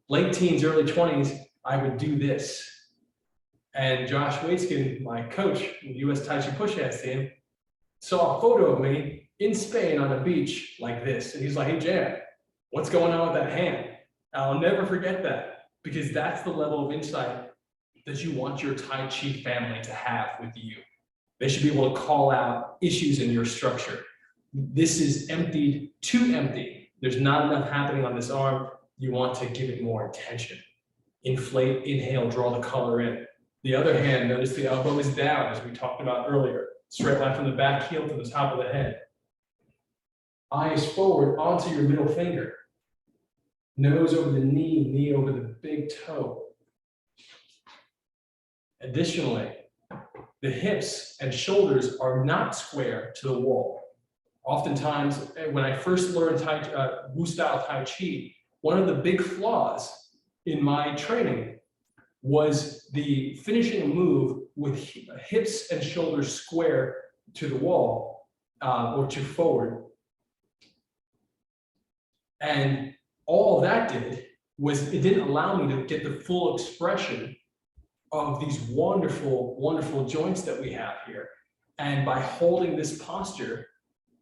late teens, early 20s, I would do this. And Josh Waitskin, my coach in the U.S. Tai Chi Push Hands team, saw a photo of me in Spain on a beach like this. And he's like, "Hey, Jan, what's going on with that hand?" I'll never forget that, because that's the level of insight that you want your Tai Chi family to have with you. They should be able to call out issues in your structure. This is emptied too empty. There's not enough happening on this arm. You want to give it more attention. Inflate, inhale, draw the color in. The other hand, notice the elbow is down, as we talked about earlier. Straight line from the back heel to the top of the head. Eyes forward onto your middle finger. Nose over the knee, knee over the big toe. Additionally, the hips and shoulders are not square to the wall. Oftentimes, when I first learned Wu style Tai Chi, one of the big flaws in my training was the finishing a move with hips and shoulders square to the wall or to forward. And all that did was it didn't allow me to get the full expression of these wonderful, wonderful joints that we have here. And by holding this posture,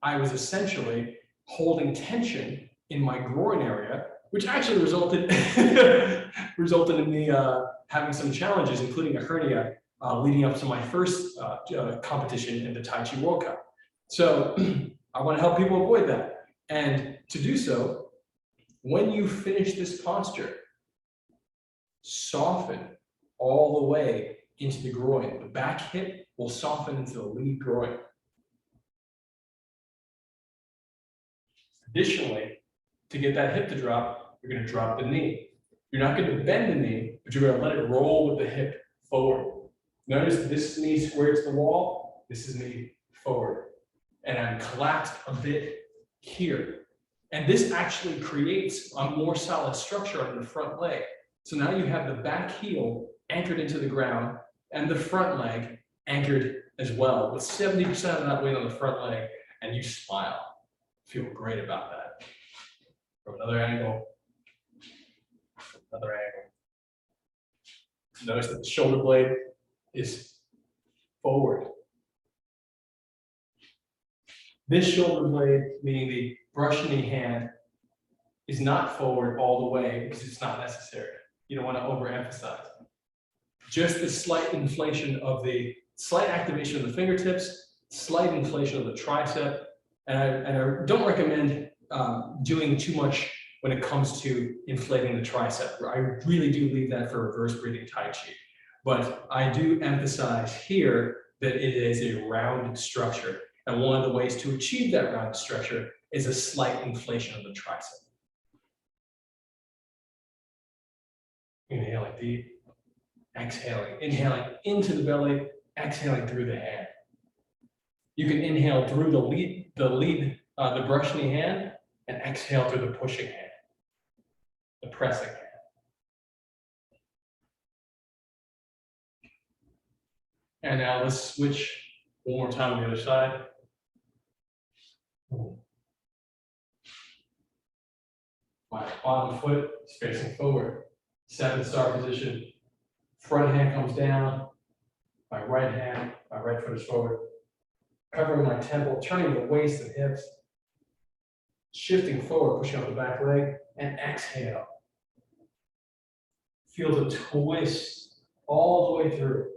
I was essentially holding tension in my groin area, which actually resulted in me having some challenges, including a hernia leading up to my first competition in the Tai Chi World Cup. So I want to help people avoid that. And to do so, when you finish this posture, soften all the way into the groin. The back hip will soften into the lead groin. Additionally, to get that hip to drop, you're going to drop the knee. You're not going to bend the knee, but you're going to let it roll with the hip forward. Notice this knee squared to the wall, this is knee forward. And I'm collapsed a bit here. And this actually creates a more solid structure on the front leg. So now you have the back heel anchored into the ground and the front leg anchored as well, with 70% of that weight on the front leg, and you smile. Feel great about that. From another angle, another angle. Notice that the shoulder blade is forward. This shoulder blade, meaning the brush knee hand, is not forward all the way because it's not necessary. You don't want to overemphasize. Just the slight inflation of the slight activation of the fingertips, slight inflation of the tricep, and I don't recommend doing too much when it comes to inflating the tricep. I really do leave that for reverse breathing Tai Chi. But I do emphasize here that it is a round structure. And one of the ways to achieve that round structure is a slight inflation of the tricep. Inhaling deep, exhaling, inhaling into the belly, exhaling through the hand. You can inhale through the brush knee hand, and exhale through the pushing hand, the pressing hand. And now let's switch one more time on the other side. My bottom foot is facing forward. 7-star position. Front hand comes down. My right foot is forward. Covering my temple, turning the waist and hips. Shifting forward, pushing up the back leg, and exhale. Feel the twist all the way through,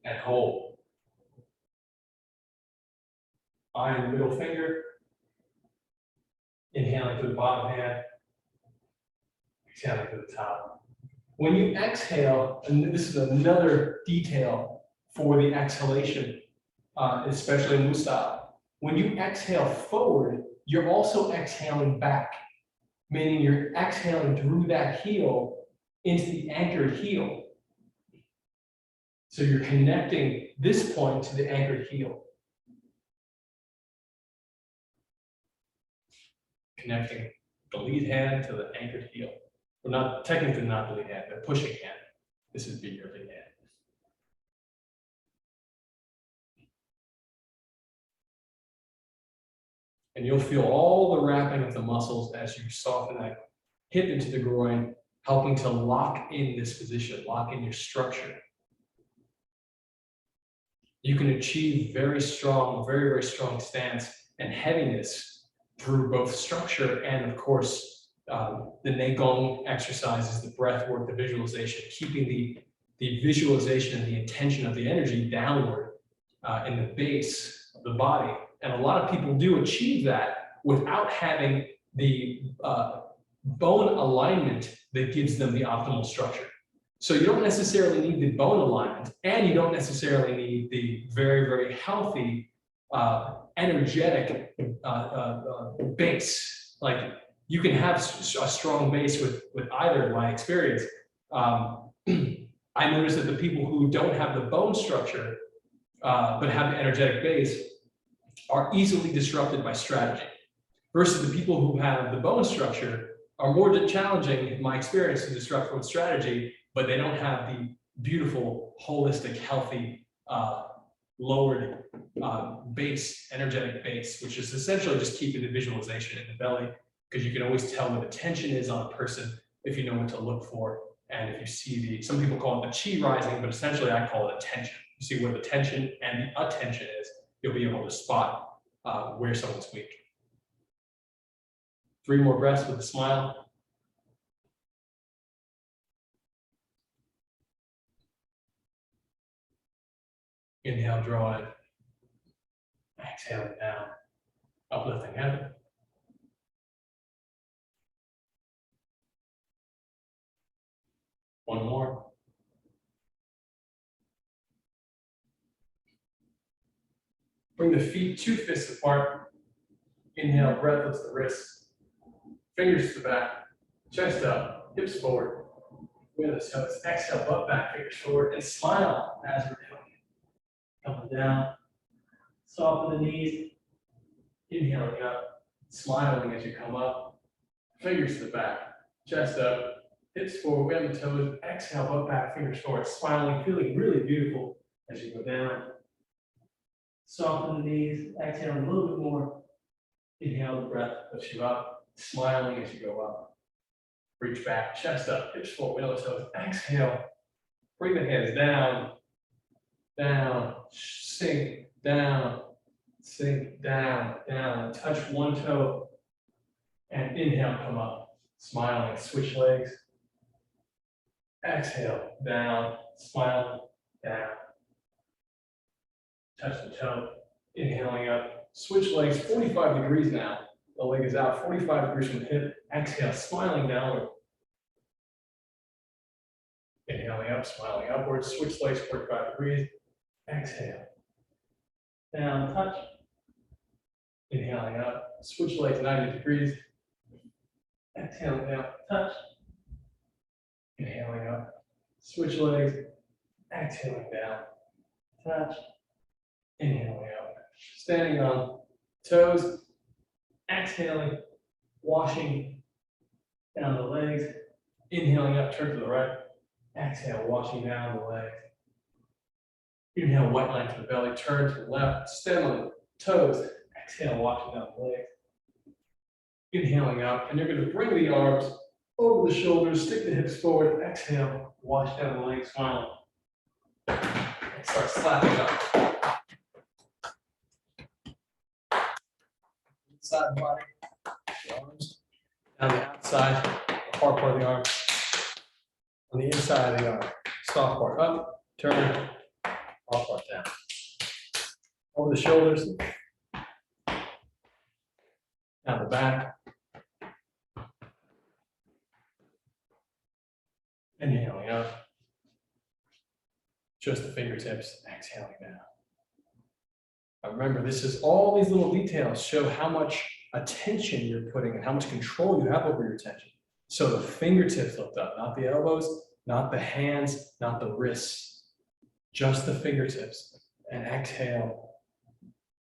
and hold. Eye in the middle finger. Inhaling through the bottom hand. Exhaling to the top. When you exhale, and this is another detail for the exhalation, especially in Musta, when you exhale forward, you're also exhaling back, meaning you're exhaling through that heel into the anchored heel. So you're connecting this point to the anchored heel. Connecting the lead hand to the anchored heel. Well, not technically not the lead hand, the pushing hand. This would be your lead hand. And you'll feel all the wrapping of the muscles as you soften that hip into the groin, helping to lock in this position, lock in your structure. You can achieve very strong, very, very strong stance and heaviness through both structure and, of course, the Neigong exercises, the breath work, the visualization, keeping the visualization and the intention of the energy downward in the base of the body. And a lot of people do achieve that without having the bone alignment that gives them the optimal structure. So you don't necessarily need the bone alignment, and you don't necessarily need the very, very healthy, energetic base. Like, you can have a strong base with either, in my experience. I noticed that the people who don't have the bone structure, but have the energetic base, are easily disrupted by strategy, versus the people who have the bone structure are more challenging, in my experience, to disrupt with strategy, but they don't have the beautiful, holistic, healthy, lowered base, energetic base, which is essentially just keeping the visualization in the belly, because you can always tell where the tension is on a person if you know what to look for. And if you see some people call it the chi rising, but essentially I call it a tension. You see where the tension and the attention is, you'll be able to spot where someone's weak. 3 more breaths with a smile. Inhale, draw in. Exhale down, uplifting heaven. One more. Bring the feet 2 fists apart. Inhale, breath lifts the wrists. Fingers to the back, chest up, hips forward. Where the toes. Exhale, butt back, fingers forward, and smile as we're doing it. Coming down, soften the knees. Inhaling up, smiling as you come up. Fingers to the back, chest up, hips forward, we have the toes. Exhale, butt back, fingers forward, smiling, feeling really beautiful as you go down. Soften the knees, exhaling a little bit more. Inhale, the breath lifts you up, smiling as you go up. Reach back, chest up, hips forward, we have the toes. Exhale, bring the hands down, down, sink, down, down, touch one toe, and inhale, come up, smiling, switch legs. Exhale, down, smile, down. Touch the toe, inhaling up, switch legs, 45 degrees now. The leg is out, 45 degrees from the hip. Exhale, smiling downward. Inhaling up, smiling upwards, switch legs, 45 degrees. Exhale, down, touch. Inhaling up, switch legs 90 degrees. Exhaling down, touch. Inhaling up, switch legs. Exhaling down, touch. Inhaling up, standing on toes. Exhaling, washing down the legs. Inhaling up, turn to the right. Exhale, washing down the legs. Inhale, white line to the belly, turn to the left, stem on the toes. Exhale, washing down the legs. Inhaling up, and you're going to bring the arms over the shoulders, stick the hips forward. Exhale, wash down the legs, smiling. And start slapping up. Inside the body, the arms down the outside, the hard part of the arm. On the inside of the arm, soft part up, turn, hard part down. Over the shoulders, down the back. Inhaling up. Just the fingertips, exhaling down. Now remember, this is all these little details show how much attention you're putting and how much control you have over your attention. So the fingertips lift up, not the elbows, not the hands, not the wrists, just the fingertips. And exhale,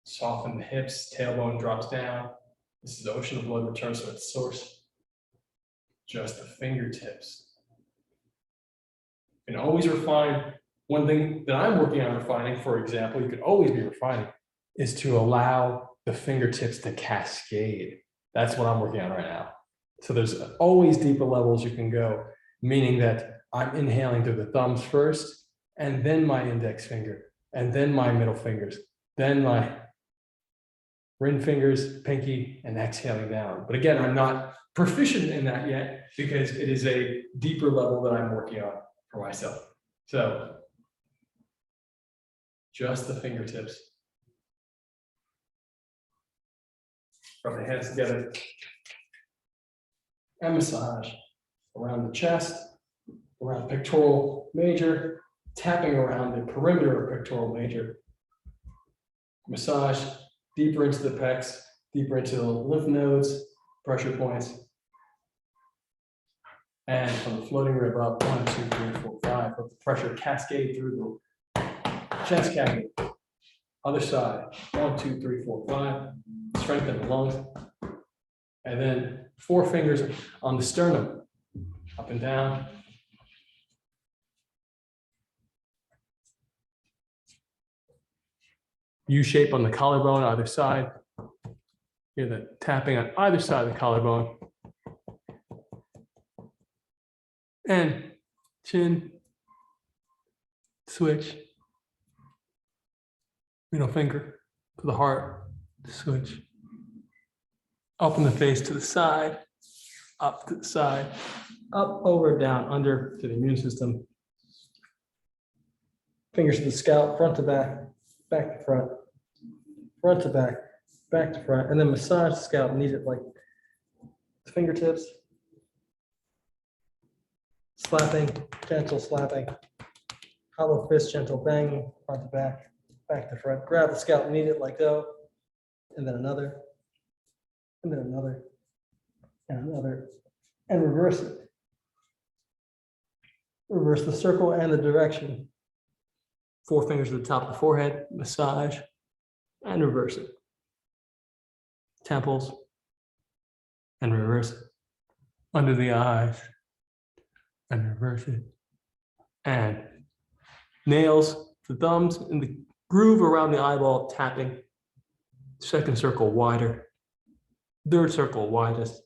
soften the hips, tailbone drops down. This is the ocean of blood returns to its source. Just the fingertips. You can always refine. One thing that I'm working on refining, for example, you could always be refining, is to allow the fingertips to cascade. That's what I'm working on right now. So there's always deeper levels you can go, meaning that I'm inhaling through the thumbs first, and then my index finger, and then my middle fingers, then my ring fingers, pinky, and exhaling down. But again, I'm not proficient in that yet because it is a deeper level that I'm working on for myself. So just the fingertips. Rub the hands together. And massage around the chest, around pectoral major, tapping around the perimeter of pectoral major. Massage deeper into the pecs, deeper into the lymph nodes, pressure points. And from the floating rib up, 1, 2, 3, 4, 5, let the pressure cascade through the chest cavity. Other side, 1, 2, 3, 4, 5. Strengthen the lungs. And then 4 fingers on the sternum, up and down. U shape on the collarbone, either side. Hear the tapping on either side of the collarbone. And chin, switch. Middle finger to the heart, switch. Up in the face to the side, up to the side, up, over, down, under to the immune system. Fingers to the scalp, front to back, back to front, front to back, back to front, and then massage the scalp, knead it like fingertips. Slapping, gentle slapping. Hollow fist, gentle banging, front to back, back to front. Grab the scalp, knead it, let go, and then another, and then another, and another, and reverse it. Reverse the circle and the direction. 4 fingers to the top of the forehead, massage, and reverse it. Temples, and reverse it. Under the eyes, and reverse it. And nails, the thumbs in the groove around the eyeball, tapping. Second circle wider. Third circle widest.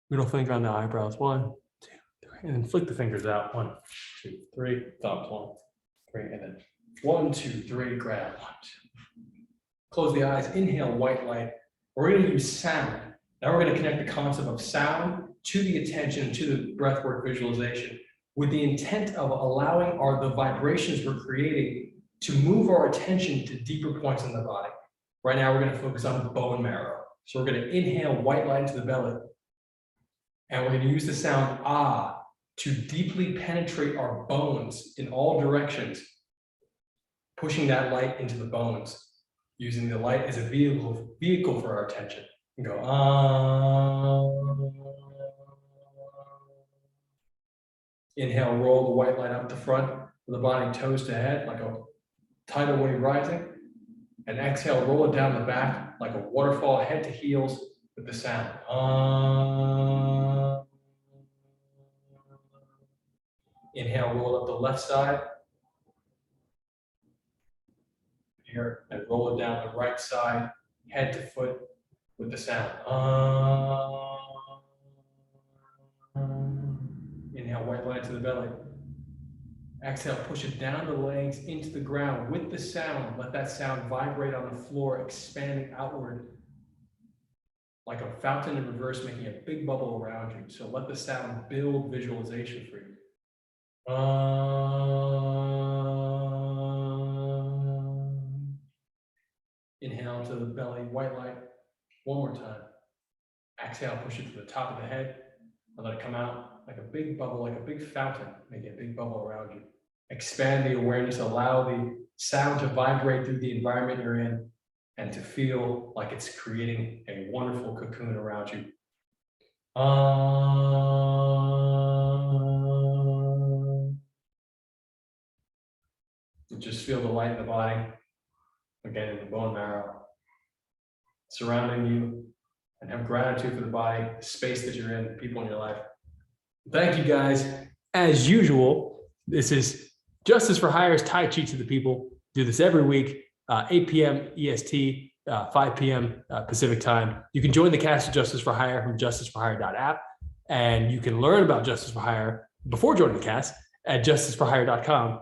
Middle finger on the eyebrows. 1, 2, 3. And then flick the fingers out. 1, 2, 3. Thumbs. 1, 3. And then 1, 2, 3. Grab. 1, 2. Close the eyes. Inhale, white light. We're going to use sound. Now we're going to connect the concept of sound to the attention, to the breathwork visualization, with the intent of allowing the vibrations we're creating to move our attention to deeper points in the body. Right now, we're going to focus on the bone marrow. So we're going to inhale white light into the belly. And we're going to use the sound ah to deeply penetrate our bones in all directions, pushing that light into the bones, using the light as a vehicle for our attention. And go ah. Inhale, roll the white light up the front of the body, toes to head, like a tidal wave rising. And exhale, roll it down the back like a waterfall, head to heels with the sound. Inhale, roll up the left side. Here, and roll it down the right side, head to foot with the sound. Inhale, white light to the belly. Exhale, push it down the legs into the ground with the sound. Let that sound vibrate on the floor, expanding outward like a fountain in reverse, making a big bubble around you. So let the sound build visualization for you. Inhale to the belly, white light. One more time. Exhale, push it to the top of the head and let it come out like a big bubble, like a big fountain, making a big bubble around you. Expand the awareness, allow the sound to vibrate through the environment you're in and to feel like it's creating a wonderful cocoon around you. Just feel the light in the body, again in the bone marrow, surrounding you, and have gratitude for the body, the space that you're in, the people in your life. Thank you guys. As usual, this is Justice for Hire's Tai Chi to the people. Do this every week, 8 p.m. EST, 5 p.m. Pacific time. You can join the cast of Justice for Hire from justiceforhire.app, and you can learn about Justice for Hire before joining the cast at justiceforhire.com.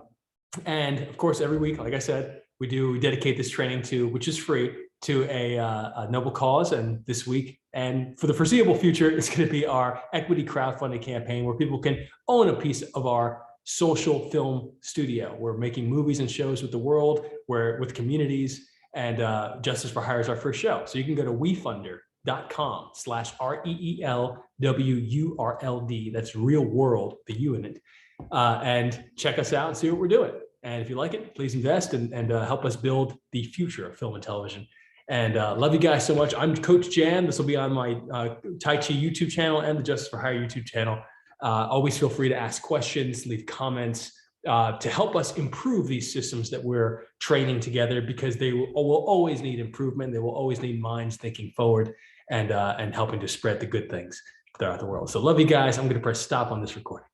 And of course, every week, like I said, we dedicate this training to, which is free, to a noble cause. And this week, and for the foreseeable future, it's going to be our equity crowdfunding campaign where people can own a piece of our social film studio. We're making movies and shows with the world, with communities, and Justice for Hire is our first show. So you can go to wefunder.com/REELWURLD. That's real world, the U in it. And check us out and see what we're doing. And if you like it, please invest and help us build the future of film and television. And love you guys so much. I'm Coach Jan. This will be on my Tai Chi YouTube channel and the Justice for Hire YouTube channel. Always feel free to ask questions, leave comments to help us improve these systems that we're training together, because they will always need improvement. They will always need minds thinking forward. and helping to spread the good things throughout the world. So love you guys. I'm going to press stop on this recording.